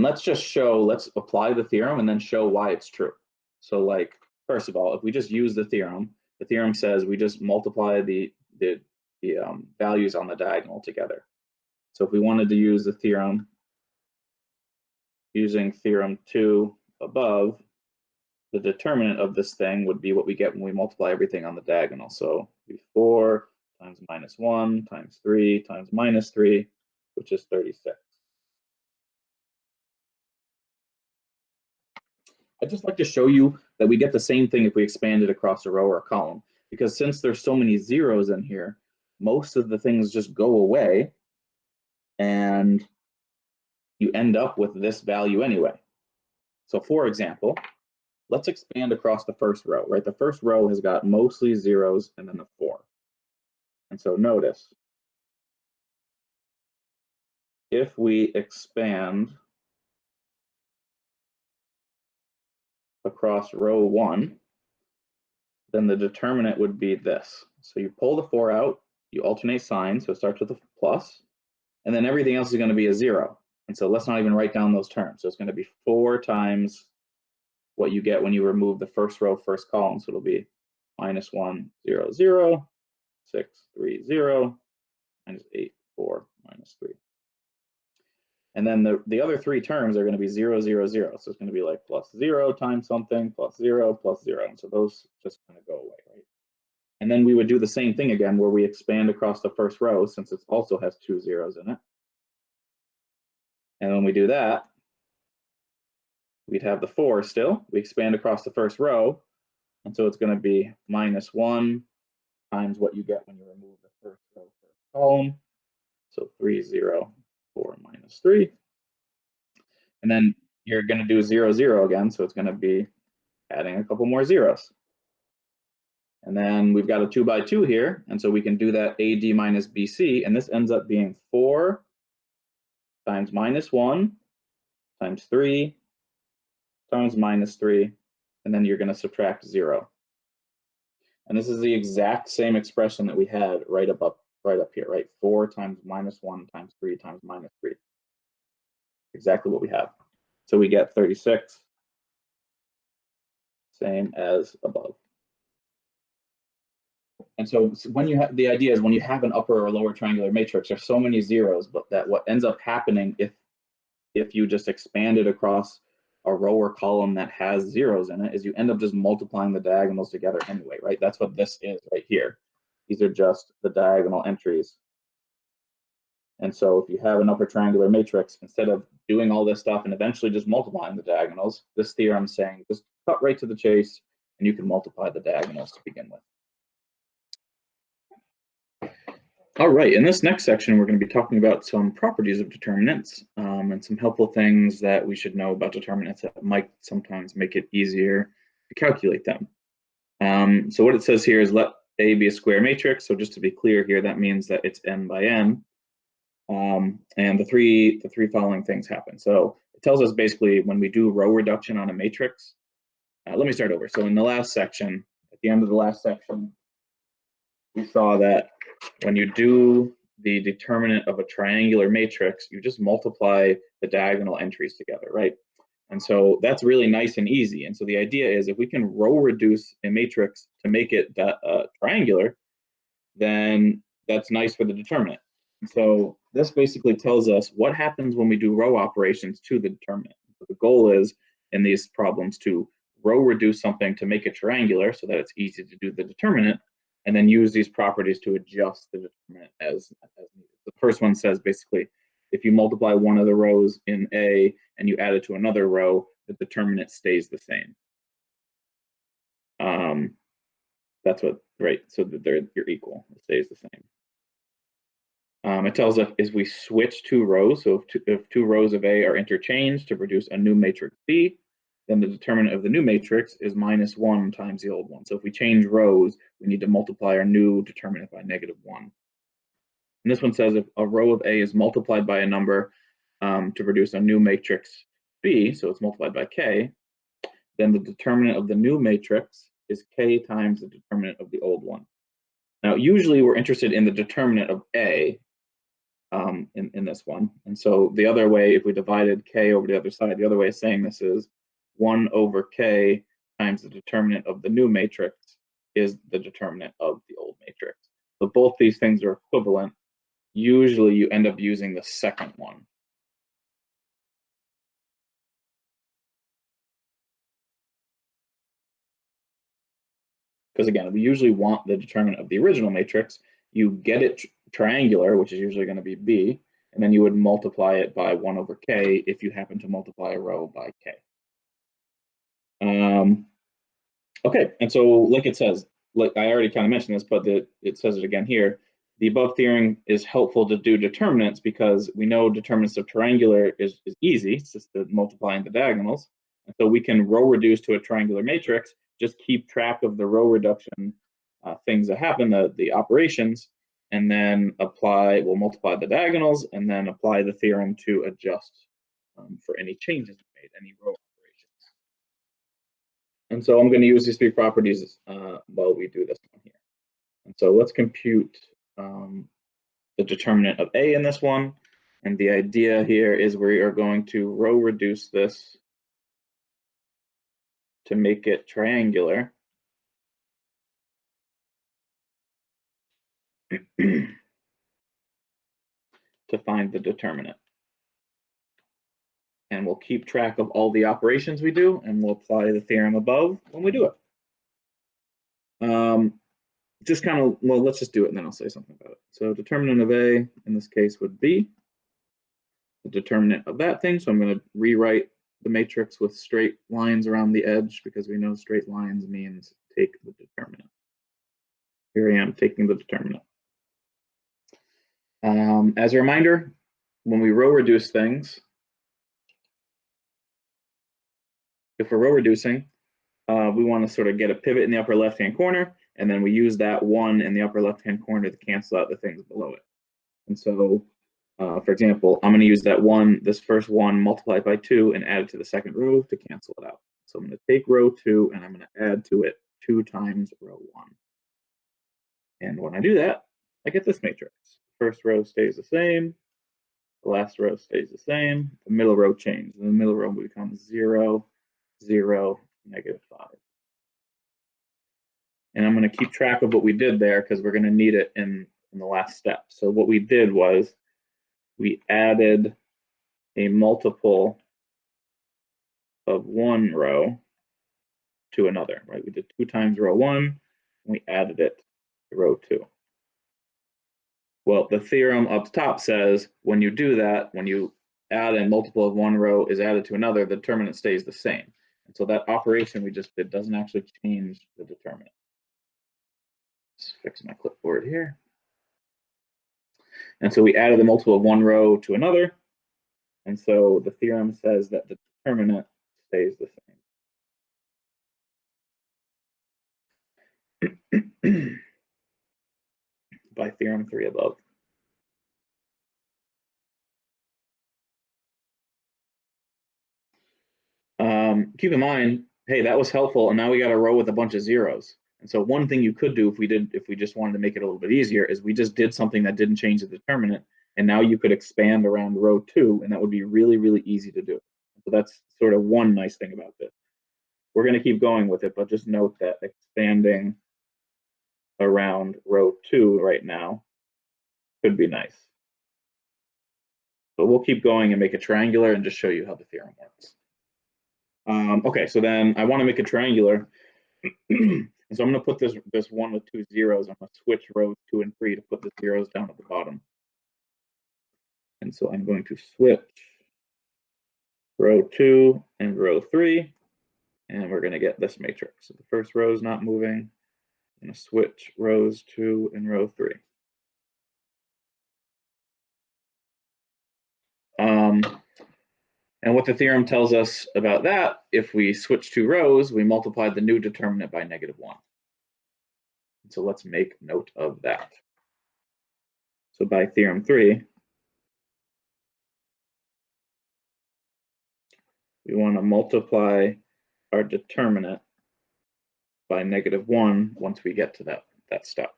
let's apply the theorem and then show why it's true. So like, first of all, if we just use the theorem says we just multiply the values on the diagonal together. So if we wanted to use the theorem using theorem 2 above, the determinant of this thing would be what we get when we multiply everything on the diagonal. So 4 times minus 1 times 3 times minus 3, which is 36. I'd just like to show you that we get the same thing if we expand it across a row or a column, because since there's so many zeros in here, most of the things just go away and you end up with this value anyway. So for example, let's expand across the first row, right? The first row has got mostly zeros and then a 4. And so notice, if we expand across row 1, then the determinant would be this. So you pull the 4 out, you alternate signs, so it starts with a plus, and then everything else is going to be a 0. And so let's not even write down those terms. So it's going to be 4 times what you get when you remove the first row, first column. So it'll be minus 1, 0, 0, 6, 3, 0, minus 8, 4, minus 3. And then the other 3 terms are going to be 0, 0, 0. So it's going to be like plus 0 times something, plus 0, plus 0. And so those just kind of go away, right? And then we would do the same thing again where we expand across the first row since it also has 2 zeros in it. And when we do that, we'd have the 4 still. We expand across the first row. And so it's going to be minus 1 times what you get when you remove the first row, first column. So 3, 0, 4, minus 3. And then you're going to do 0, 0 again, so it's going to be adding a couple more zeros. And then we've got a 2 by 2 here, and so we can do that AD minus BC, and this ends up being 4 times minus 1 times 3 times minus 3, and then you're going to subtract 0. And this is the exact same expression that we had right up here, right? 4 times minus 1 times 3 times minus 3. Exactly what we have. So we get 36, same as above. And so when you have, the idea is when you have an upper or lower triangular matrix, there's so many zeros, but that what ends up happening if you just expand it across a row or column that has zeros in it is you end up just multiplying the diagonals together anyway, right? That's what this is right here. These are just the diagonal entries. And so if you have an upper triangular matrix, instead of doing all this stuff and eventually just multiplying the diagonals, this theorem is saying just cut right to the chase and you can multiply the diagonals to begin with. All right, in this next section, we're going to be talking about some properties of determinants and some helpful things that we should know about determinants that might sometimes make it easier to calculate them. So what it says here is let A be a square matrix. So just to be clear here, that means that it's n by n. And the three following things happen. So it tells us basically when we do row reduction on a matrix. Let me start over. So in the last section, at the end of the last section, we saw that when you do the determinant of a triangular matrix, you just multiply the diagonal entries together, right? And so that's really nice and easy. And so the idea is if we can row reduce a matrix to make it triangular, then that's nice for the determinant. And so this basically tells us what happens when we do row operations to the determinant. So the goal is in these problems to row reduce something to make it triangular so that it's easy to do the determinant, and then use these properties to adjust the determinant as needed. The first one says basically, if you multiply one of the rows in A and you add it to another row, the determinant stays the same. That's what, right, so that you're equal, it stays the same. It tells us is we switch two rows, so if two rows of A are interchanged to produce a new matrix B, then the determinant of the new matrix is minus 1 times the old one. So if we change rows, we need to multiply our new determinant by negative 1. And this one says if a row of A is multiplied by a number to produce a new matrix B, so it's multiplied by K, then the determinant of the new matrix is K times the determinant of the old one. Now, usually we're interested in the determinant of A in this one. And so the other way, if we divided K over the other side, the other way of saying this is 1 over K times the determinant of the new matrix is the determinant of the old matrix. So both these things are equivalent. Usually you end up using the second one. Because again, we usually want the determinant of the original matrix. You get it triangular, which is usually going to be B, and then you would multiply it by 1 over K if you happen to multiply a row by K. Okay, and so like it says, like I already kind of mentioned this, but it says it again here. The above theorem is helpful to do determinants because we know determinants of triangular is easy. It's just the multiplying the diagonals. And so we can row reduce to a triangular matrix, just keep track of the row reduction things that happen, the operations, and then we'll multiply the diagonals and then apply the theorem to adjust for any changes made, any row operations. And so I'm going to use these three properties while we do this one here. And so let's compute the determinant of A in this one. And the idea here is we are going to row reduce this to make it triangular. To find the determinant. And we'll keep track of all the operations we do, and we'll apply the theorem above when we do it. Just kind of, well, let's just do it and then I'll say something about it. So determinant of A in this case would be the determinant of that thing. So I'm going to rewrite the matrix with straight lines around the edge because we know straight lines means take the determinant. Here I am taking the determinant. As a reminder, when we row reduce things, if we're row reducing, we want to sort of get a pivot in the upper left-hand corner, and then we use that 1 in the upper left-hand corner to cancel out the things below it. And so, for example, I'm going to use that 1, this first 1 multiplied by 2 and add it to the second row to cancel it out. So I'm going to take row 2 and I'm going to add to it 2 times row 1. And when I do that, I get this matrix. First row stays the same. The last row stays the same. The middle row changes. And the middle row becomes 0, 0, -5. And I'm going to keep track of what we did there because we're going to need it in the last step. So what we did was we added a multiple of one row to another, right? We did 2 times row 1, and we added it to row 2. Well, the theorem up top says when you do that, when you add a multiple of one row is added to another, the determinant stays the same. And so that operation we just did doesn't actually change the determinant. Let's fix my clipboard here. And so we added the multiple of one row to another. And so the theorem says that the determinant stays the same. By theorem 3 above. Keep in mind, hey, that was helpful, and now we got a row with a bunch of zeros. And so one thing you could do if we just wanted to make it a little bit easier is we just did something that didn't change the determinant, and now you could expand around row 2, and that would be really, really easy to do. So that's sort of one nice thing about this. We're going to keep going with it, but just note that expanding around row 2 right now could be nice. But we'll keep going and make it triangular and just show you how the theorem works. Okay, so then I want to make it triangular. And so I'm going to put this 1 with 2 zeros. I'm going to switch rows 2 and 3 to put the zeros down at the bottom. And so I'm going to switch row 2 and row 3, and we're going to get this matrix. So the first row is not moving. I'm going to switch rows 2 and row 3. And what the theorem tells us about that, if we switch 2 rows, we multiply the new determinant by -1. So let's make note of that. So by theorem 3, we want to multiply our determinant by -1 once we get to that step.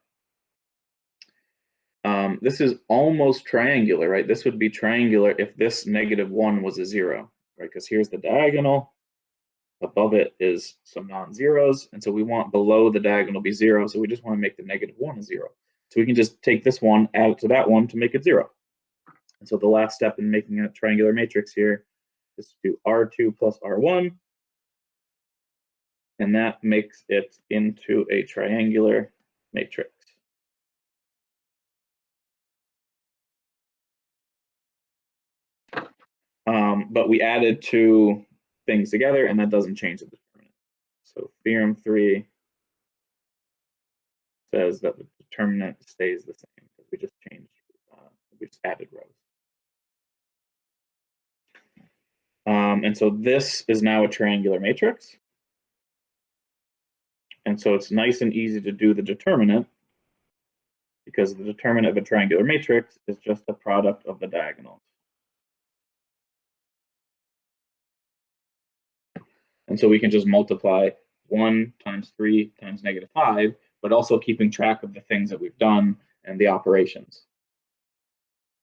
This is almost triangular, right? This would be triangular if this -1 was a 0, right? Because here's the diagonal. Above it is some non-zeros, and so we want below the diagonal be 0, so we just want to make the -1 a 0. So we can just take this one, add it to that one to make it 0. And so the last step in making a triangular matrix here is to do R2 plus R1, and that makes it into a triangular matrix. But we added 2 things together, and that doesn't change the determinant. So theorem 3 says that the determinant stays the same because we just changed, we just added rows. And so this is now a triangular matrix. And so it's nice and easy to do the determinant because the determinant of a triangular matrix is just the product of the diagonals. And so we can just multiply 1 times 3 times -5, but also keeping track of the things that we've done and the operations.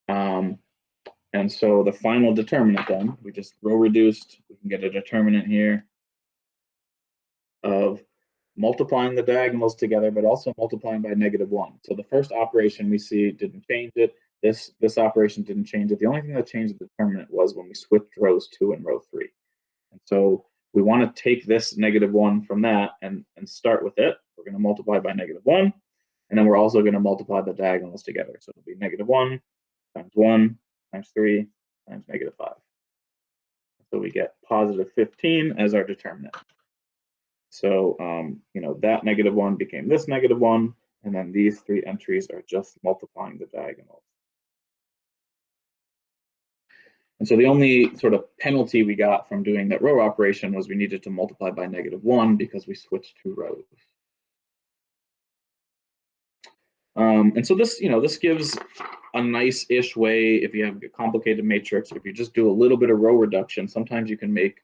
And so the final determinant then, we just row reduced, we can get a determinant here of multiplying the diagonals together, but also multiplying by -1. So the first operation we see didn't change it. This operation didn't change it. The only thing that changed the determinant was when we switched rows 2 and row 3. And so we want to take this -1 from that and start with it. We're going to multiply by -1, and then we're also going to multiply the diagonals together. So it'll be -1 times 1 times 3 times -5. So we get +15 as our determinant. So that -1 became this -1, and then these 3 entries are just multiplying the diagonals. And so the only sort of penalty we got from doing that row operation was we needed to multiply by -1 because we switched two rows. And so this, this gives a nice-ish way if you have a complicated matrix. If you just do a little bit of row reduction, sometimes you can make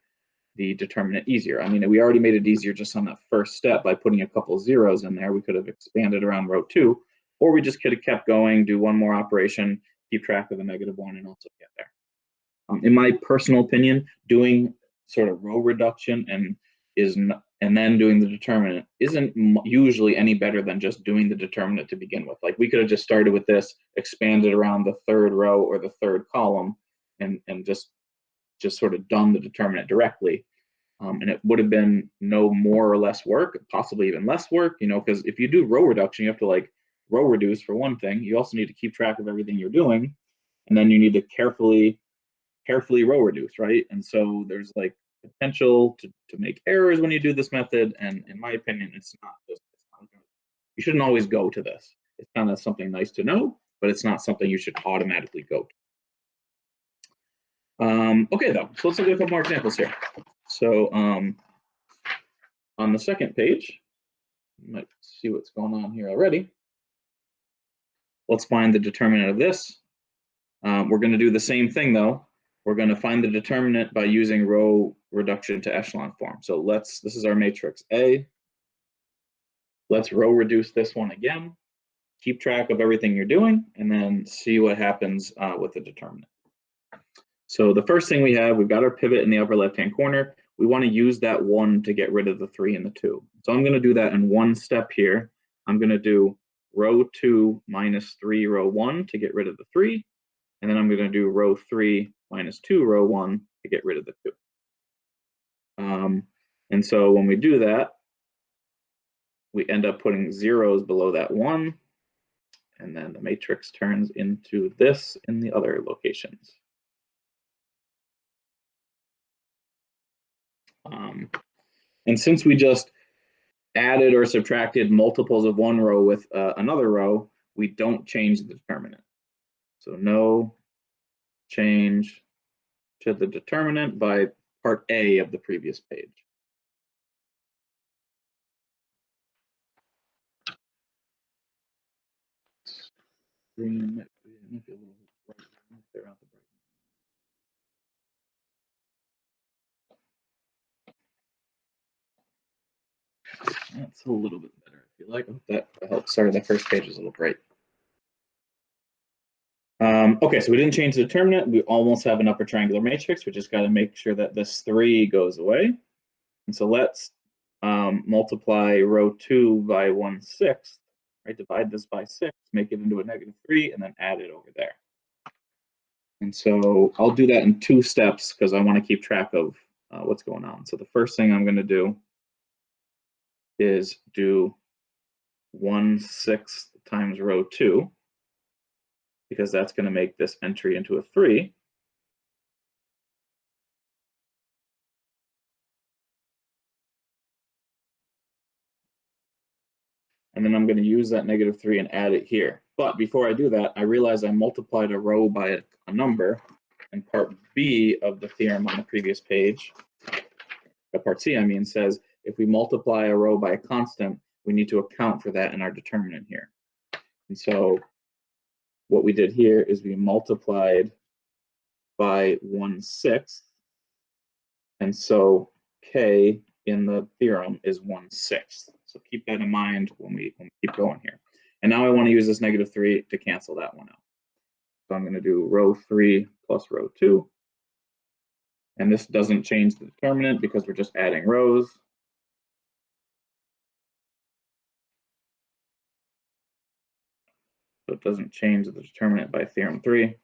the determinant easier. I mean, we already made it easier just on that first step by putting a couple zeros in there. We could have expanded around row 2, or we just could have kept going, do one more operation, keep track of the -1, and also get there. In my personal opinion, doing sort of row reduction and then doing the determinant isn't usually any better than just doing the determinant to begin with. Like, we could have just started with this, expanded around the third row or the third column, and just sort of done the determinant directly. And it would have been no more or less work, possibly even less work, because if you do row reduction, you have to like row reduce for one thing. You also need to keep track of everything you're doing, and then you need to carefully row reduce, right? And so there's like potential to make errors when you do this method. And in my opinion, you shouldn't always go to this. It's kind of something nice to know, but it's not something you should automatically go to. Okay, though, so let's look at a couple more examples here. So on the second page, you might see what's going on here already. Let's find the determinant of this. We're going to do the same thing, though. We're going to find the determinant by using row reduction to echelon form. So this is our matrix A. Let's row reduce this one again. Keep track of everything you're doing, and then see what happens with the determinant. So the first thing we've got our pivot in the upper left-hand corner. We want to use that 1 to get rid of the 3 and the 2. So I'm going to do that in one step here. I'm going to do row 2 minus 3 row 1 to get rid of the 3. And then I'm going to do row 3 minus 2 row 1 to get rid of the 2. And so when we do that, we end up putting zeros below that 1. And then the matrix turns into this in the other locations. And since we just added or subtracted multiples of one row with another row, we don't change the determinant. So no change to the determinant by part A of the previous page. Green, might be a little brighter. That's a little bit better, I feel like. I hope that helps. Sorry, the first page is a little bright. Okay, so we didn't change the determinant. We almost have an upper triangular matrix. We just got to make sure that this 3 goes away. And so let's multiply row 2 by 1/6, right? Divide this by 6, make it into a -3, and then add it over there. And so I'll do that in 2 steps because I want to keep track of what's going on. So the first thing I'm going to do is do 1/6 times row 2, because that's going to make this entry into a 3. And then I'm going to use that -3 and add it here. But before I do that, I realize I multiplied a row by a number. And part B of the theorem on the previous page, part C, I mean, says if we multiply a row by a constant, we need to account for that in our determinant here. And so what we did here is we multiplied by 1/6. And so K in the theorem is 1/6. So keep that in mind when we keep going here. And now I want to use this -3 to cancel that one out. So I'm going to do row 3 plus row 2. And this doesn't change the determinant because we're just adding rows. So it doesn't change the determinant by theorem 3,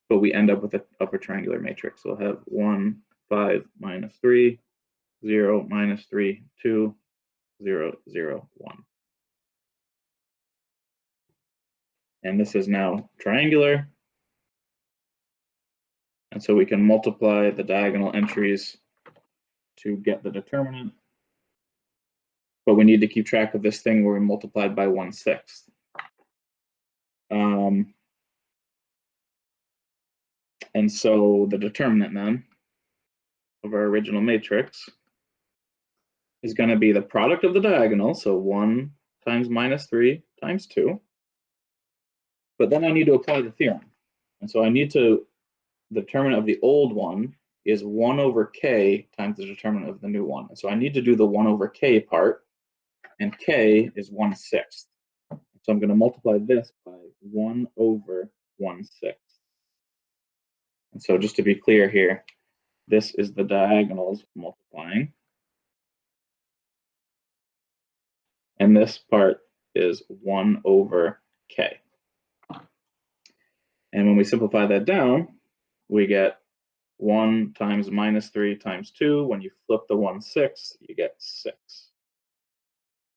but we end up with an upper triangular matrix. So we'll have 1, 5, minus 3, 0, minus 3, 2, 0, 0, 1. And this is now triangular. And so we can multiply the diagonal entries to get the determinant. But we need to keep track of this thing where we multiplied by 1/6. And so the determinant then of our original matrix is going to be the product of the diagonal, so 1 times minus 3 times 2. But then I need to apply the theorem. And so I need to, the determinant of the old one is 1 over k times the determinant of the new one. And so I need to do the 1 over k part, and k is 1/6. So I'm going to multiply this by 1 over 1/6. And so just to be clear here, this is the diagonals multiplying. And this part is 1 over k. And when we simplify that down, we get 1 times minus 3 times 2. When you flip the 1/6, you get 6.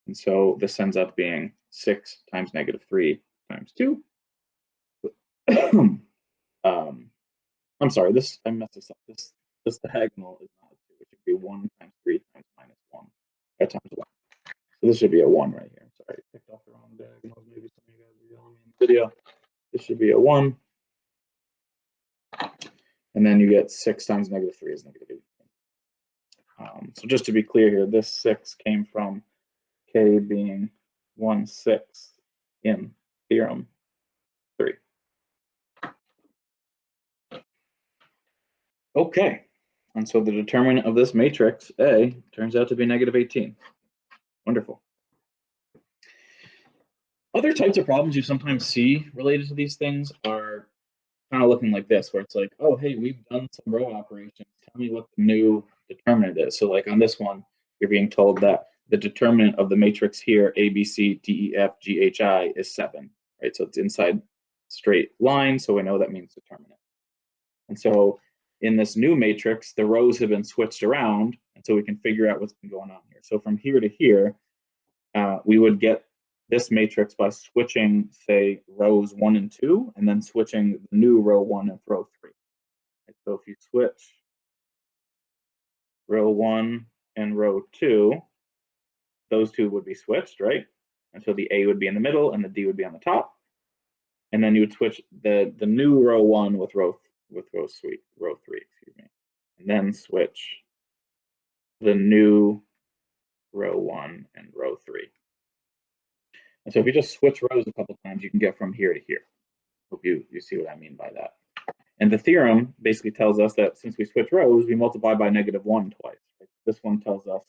And so this ends up being 6 times negative 3 times 2. I'm sorry, I messed this up. This diagonal is not a 2. It should be 1 times 3 times minus 1 times 1. So this should be a 1 right here. Sorry, I picked off the wrong diagonals. Maybe some of you guys are yelling me in the video. This should be a 1. And then you get 6 times negative 3 is negative 8. So just to be clear here, this 6 came from k being 1/6 in theorem 3. Okay, and so the determinant of this matrix A turns out to be negative 18. Wonderful. Other types of problems you sometimes see related to these things are kind of looking like this, where it's like, oh, hey, we've done some row operations. Tell me what the new determinant is. So like on this one, you're being told that the determinant of the matrix here, A, B, C, D, E, F, G, H, I, is 7, right? So it's inside straight line, so we know that means determinant. And so in this new matrix, the rows have been switched around, and so we can figure out what's been going on here. So from here to here, we would get this matrix by switching, say, rows 1 and 2, and then switching the new row 1 and row 3. Right? So if you switch row 1 and row 2, those two would be switched, right? And so the A would be in the middle and the D would be on the top. And then you would switch the new row 1 with row 3, excuse me. And then switch the new row 1 and row 3. And so if you just switch rows a couple times, you can get from here to here. Hope you see what I mean by that. And the theorem basically tells us that since we switch rows, we multiply by -1 twice. Right? This one tells us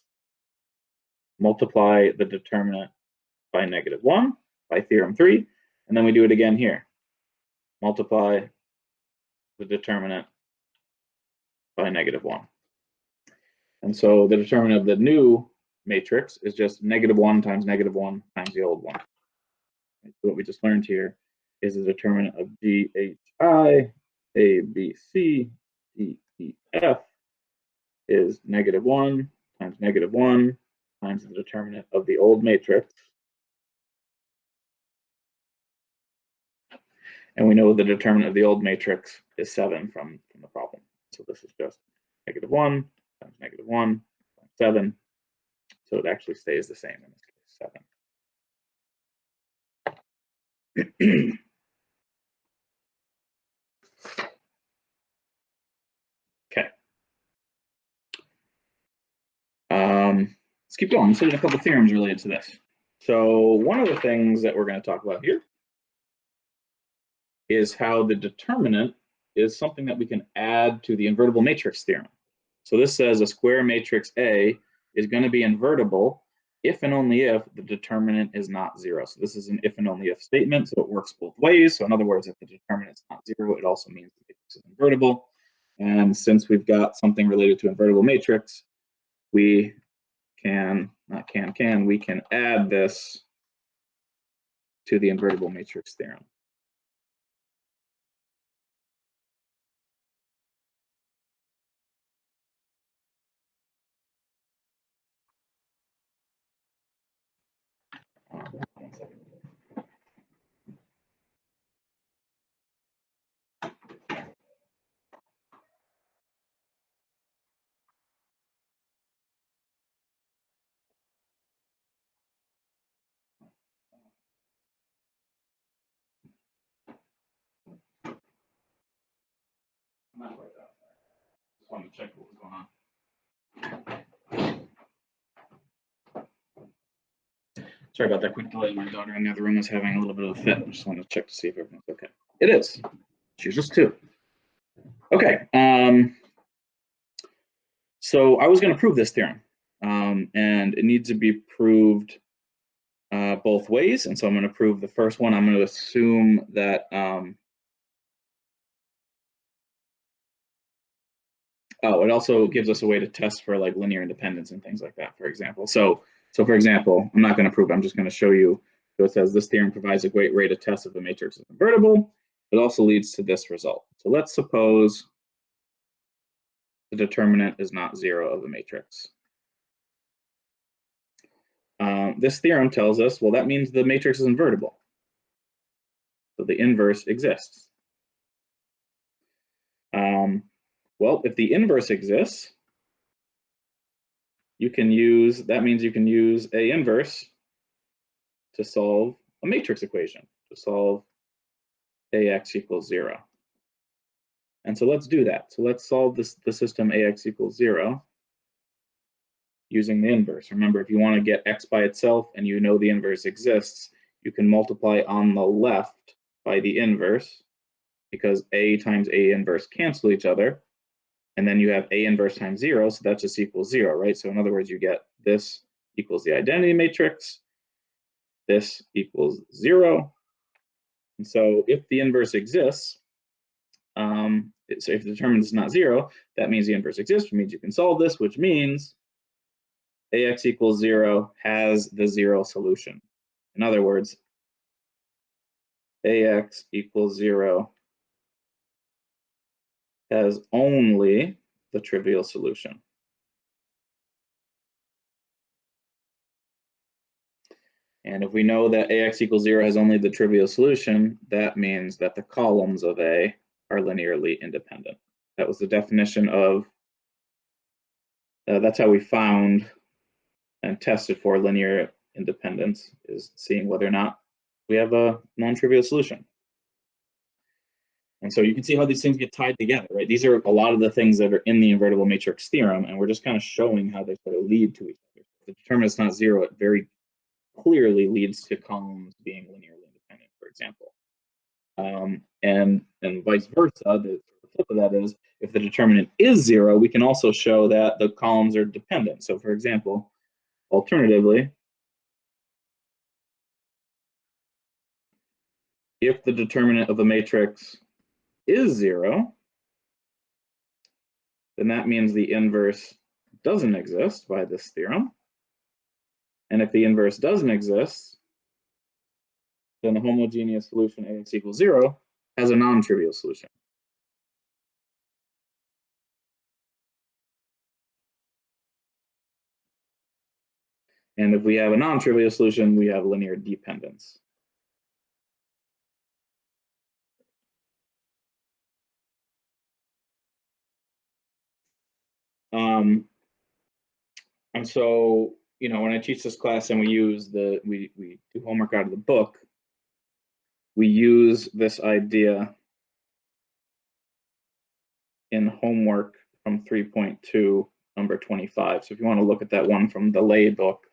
multiply the determinant by -1 by theorem 3, and then we do it again here. Multiply the determinant by -1. And so the determinant of the new matrix is just -1 times -1 times the old one. So what we just learned here is the determinant of G, H, I, A, B, C, D, E, F is -1 times -1 times the determinant of the old matrix. And we know the determinant of the old matrix is 7 from the problem. So this is just -1 times -1 times 7. So it actually stays the same in this case, 7. Okay. Let's keep going. Let's look at a couple theorems related to this. So one of the things that we're going to talk about here is how the determinant is something that we can add to the invertible matrix theorem. So this says a square matrix A is going to be invertible if and only if the determinant is not 0. So this is an if and only if statement, so it works both ways. So in other words, if the determinant is not 0, it also means the matrix is invertible. And since we've got something related to invertible matrix, we can add this to the invertible matrix theorem. One second. wanted to check what was going on. Sorry about that quick delay. My daughter in the other room was having a little bit of a fit. I just wanted to check to see if everything's okay. It is. She's just 2. Okay. So I was going to prove this theorem, and it needs to be proved both ways. And so I'm going to prove the first one. I'm going to assume that it also gives us a way to test for like linear independence and things like that, for example. So for example, I'm not going to prove it, I'm just going to show you. So it says this theorem provides a great way to test if the matrix is invertible. It also leads to this result. So let's suppose the determinant is not 0 of the matrix. This theorem tells us, well, that means the matrix is invertible. So the inverse exists. Well, if the inverse exists, that means you can use A inverse to solve a matrix equation, to solve AX equals 0. And so let's do that. So let's solve the system AX equals 0 using the inverse. Remember, if you want to get x by itself and you know the inverse exists, you can multiply on the left by the inverse, because A times A inverse cancel each other. And then you have A inverse times 0, so that just equals 0, right? So in other words, you get this equals the identity matrix, this equals 0. And so if the inverse exists, so if the determinant is not 0, that means the inverse exists, which means you can solve this, which means AX equals 0 has the 0 solution. In other words, AX equals 0 has only the trivial solution. And if we know that AX equals 0 has only the trivial solution, that means that the columns of A are linearly independent. That was the definition of, that's how we found and tested for linear independence, is seeing whether or not we have a non-trivial solution. And so you can see how these things get tied together, right? These are a lot of the things that are in the invertible matrix theorem, and we're just kind of showing how they sort of lead to each other. If the determinant is not 0, it very clearly leads to columns being linearly independent, for example. And vice versa, the flip of that is, if the determinant is 0, we can also show that the columns are dependent. So for example, alternatively, if the determinant of a matrix is 0, then that means the inverse doesn't exist by this theorem. And if the inverse doesn't exist, then the homogeneous solution AX equals 0 has a non-trivial solution. And if we have a non-trivial solution, we have linear dependence. And so, when I teach this class and we do homework out of the book, we use this idea in homework from 3.2, number 25. So if you want to look at that one from the lay book,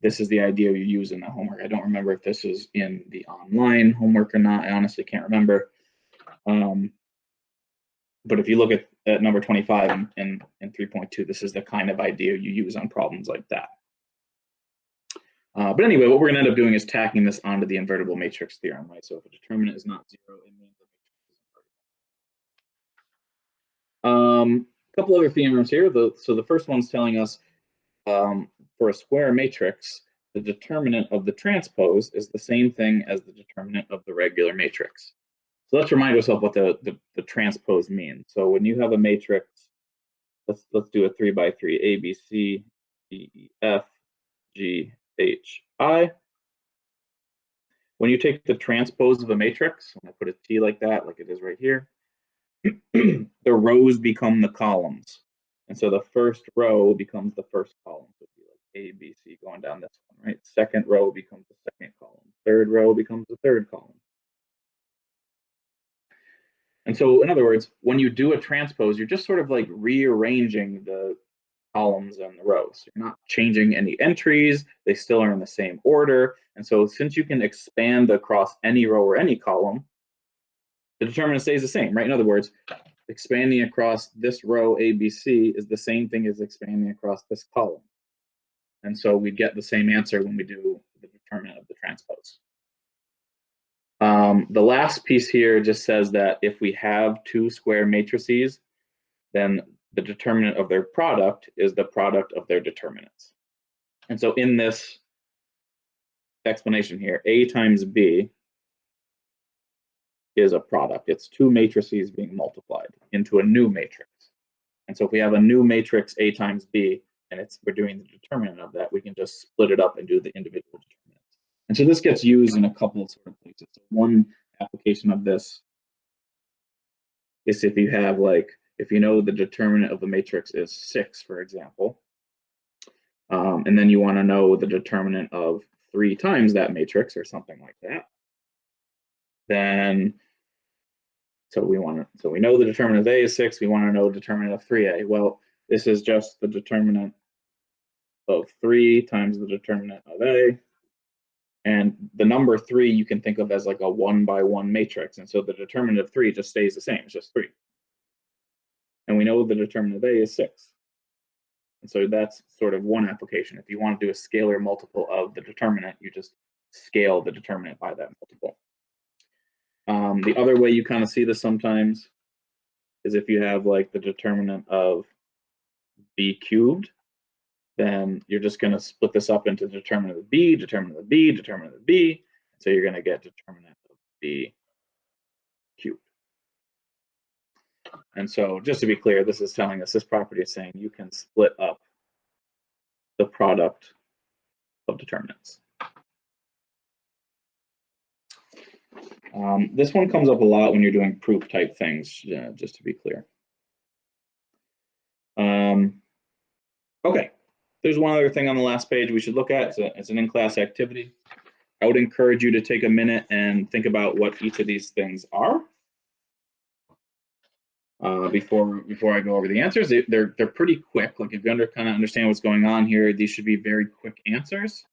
this is the idea you use in the homework. I don't remember if this is in the online homework or not. I honestly can't remember. But if you look at number 25 in 3.2, this is the kind of idea you use on problems like that. But anyway, what we're going to end up doing is tacking this onto the invertible matrix theorem, right? So if a determinant is not 0, it means the matrix is invertible. A couple other theorems here. So the first one's telling us for a square matrix, the determinant of the transpose is the same thing as the determinant of the regular matrix. So let's remind ourselves what the transpose means. So when you have a matrix, let's do a 3 by 3, A, B, C, D, E, F, G, H, I. When you take the transpose of a matrix, when I put a T like that, like it is right here, the rows become the columns. And so the first row becomes the first column. So it'd be like A, B, C going down this one, right? Second row becomes the second column. Third row becomes the third column. And so in other words, when you do a transpose, you're just sort of like rearranging the columns and the rows. You're not changing any entries. They still are in the same order. And so since you can expand across any row or any column, the determinant stays the same, right? In other words, expanding across this row ABC is the same thing as expanding across this column. And so we get the same answer when we do the determinant of the transpose. The last piece here just says that if we have two square matrices, then the determinant of their product is the product of their determinants. And so in this explanation here, A times B is a product. It's two matrices being multiplied into a new matrix. And so if we have a new matrix A times B, and we're doing the determinant of that, we can just split it up and do the individual determinants. And so this gets used in a couple of sort of places. So one application of this is if you have if you know the determinant of the matrix is 6, for example, and then you want to know the determinant of 3 times that matrix or something like that, then so we know the determinant of A is 6, we want to know the determinant of 3A. Well, this is just the determinant of 3 times the determinant of A. And the number 3 you can think of as like a 1-by-1 matrix. And so the determinant of 3 just stays the same, it's just 3. And we know the determinant of A is 6. And so that's sort of one application. If you want to do a scalar multiple of the determinant, you just scale the determinant by that multiple. The other way you kind of see this sometimes is if you have like the determinant of B cubed, then you're just going to split this up into determinant of B, determinant of B, determinant of B. So you're going to get determinant of B cubed. And so just to be clear, this is telling us, this property is saying you can split up the product of determinants. This one comes up a lot when you're doing proof type things, just to be clear. Okay, there's one other thing on the last page we should look at. It's an in-class activity. I would encourage you to take a minute and think about what each of these things are before I go over the answers. They're pretty quick. Like if you kind of understand what's going on here, these should be very quick answers.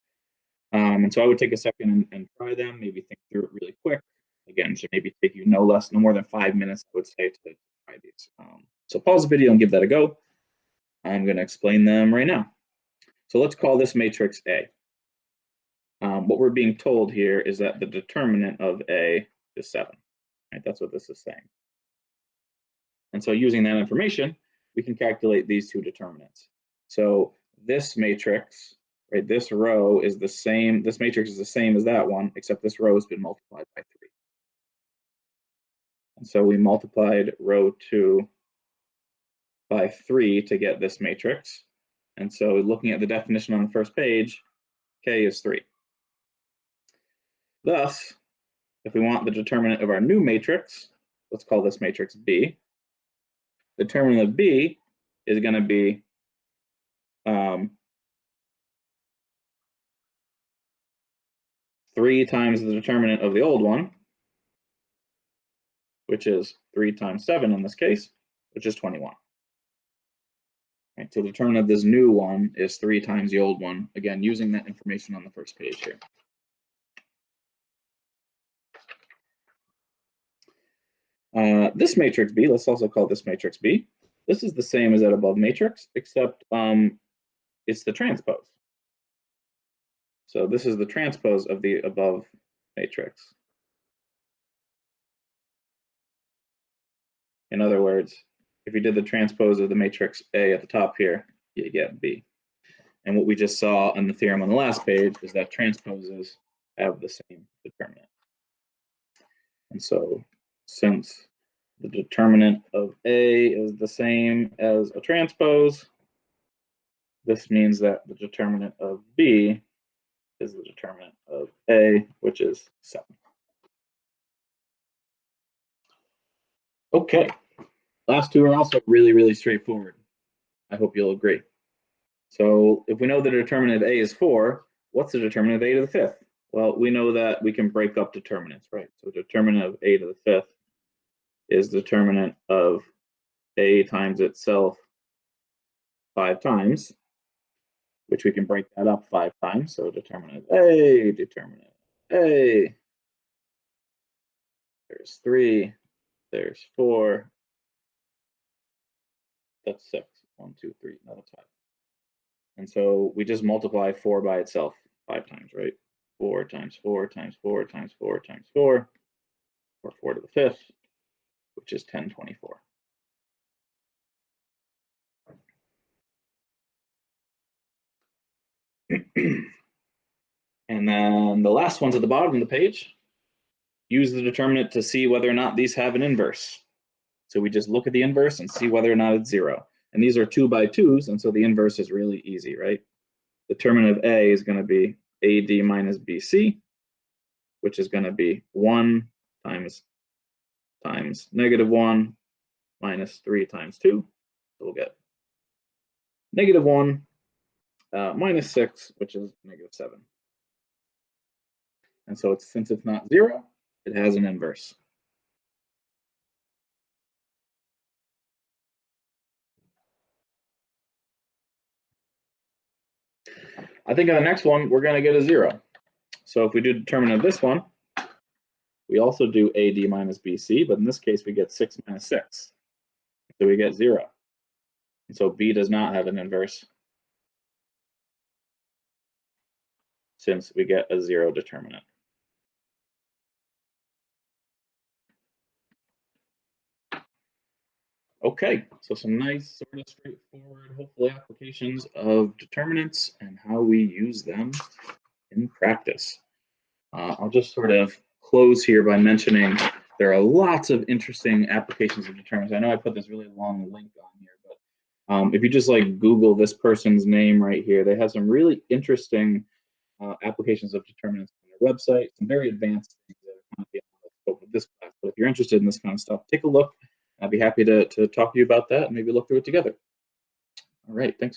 And so I would take a second and try them, maybe think through it really quick. Again, should maybe take you no more than 5 minutes, I would say, to try these. So pause the video and give that a go. I'm going to explain them right now. So let's call this matrix A. What we're being told here is that the determinant of A is 7. Right? That's what this is saying. And so using that information, we can calculate these two determinants. So this matrix, right, this row is the same, this matrix is the same as that one, except this row has been multiplied by 3. And so we multiplied row 2 by 3 to get this matrix. And so looking at the definition on the first page, K is 3. Thus, if we want the determinant of our new matrix, let's call this matrix B. The determinant of B is going to be 3 times the determinant of the old one, which is 3 times 7 in this case, which is 21. Right, so the determinant of this new one is 3 times the old one, again, using that information on the first page here. This matrix B, let's also call this matrix B. This is the same as that above matrix, except it's the transpose. So this is the transpose of the above matrix. In other words, if you did the transpose of the matrix A at the top here, you get B. And what we just saw in the theorem on the last page is that transposes have the same determinant. And so since the determinant of A is the same as a transpose, this means that the determinant of B is the determinant of A, which is 7. Okay, last two are also really straightforward. I hope you'll agree. So if we know the determinant of A is 4, what's the determinant of A to the 5th? Well, we know that we can break up determinants, right? So determinant of A to the 5th is determinant of A times itself 5 times, which we can break that up 5 times. So determinant A, there's 3, there's 4, that's 6. 1, 2, 3, no, that's 5. And so we just multiply 4 by itself 5 times, right? 4 times 4 times 4 times 4 times 4, or 4 to the 5th, which is 1024. And then the last one's at the bottom of the page. Use the determinant to see whether or not these have an inverse. So we just look at the inverse and see whether or not it's 0. And these are 2 by 2s, and so the inverse is really easy, right? Determinant of A is going to be AD minus BC, which is going to be 1 times -1 minus 3 times 2. So we'll get -1 minus 6, which is -7. And so since it's not 0, it has an inverse. I think on the next one, we're going to get a 0. So if we do determinant of this one, we also do AD minus BC, but in this case, we get 6 minus 6. So we get 0. And so B does not have an inverse since we get a 0 determinant. Okay, so some nice sort of straightforward, hopefully, applications of determinants and how we use them in practice. I'll just sort of close here by mentioning there are lots of interesting applications of determinants. I know I put this really long link on here, but if you just like Google this person's name right here, they have some really interesting applications of determinants on their website, some very advanced things that are kind of beyond the scope of this class. But if you're interested in this kind of stuff, take a look. I'd be happy to talk to you about that and maybe look through it together. All right, thanks.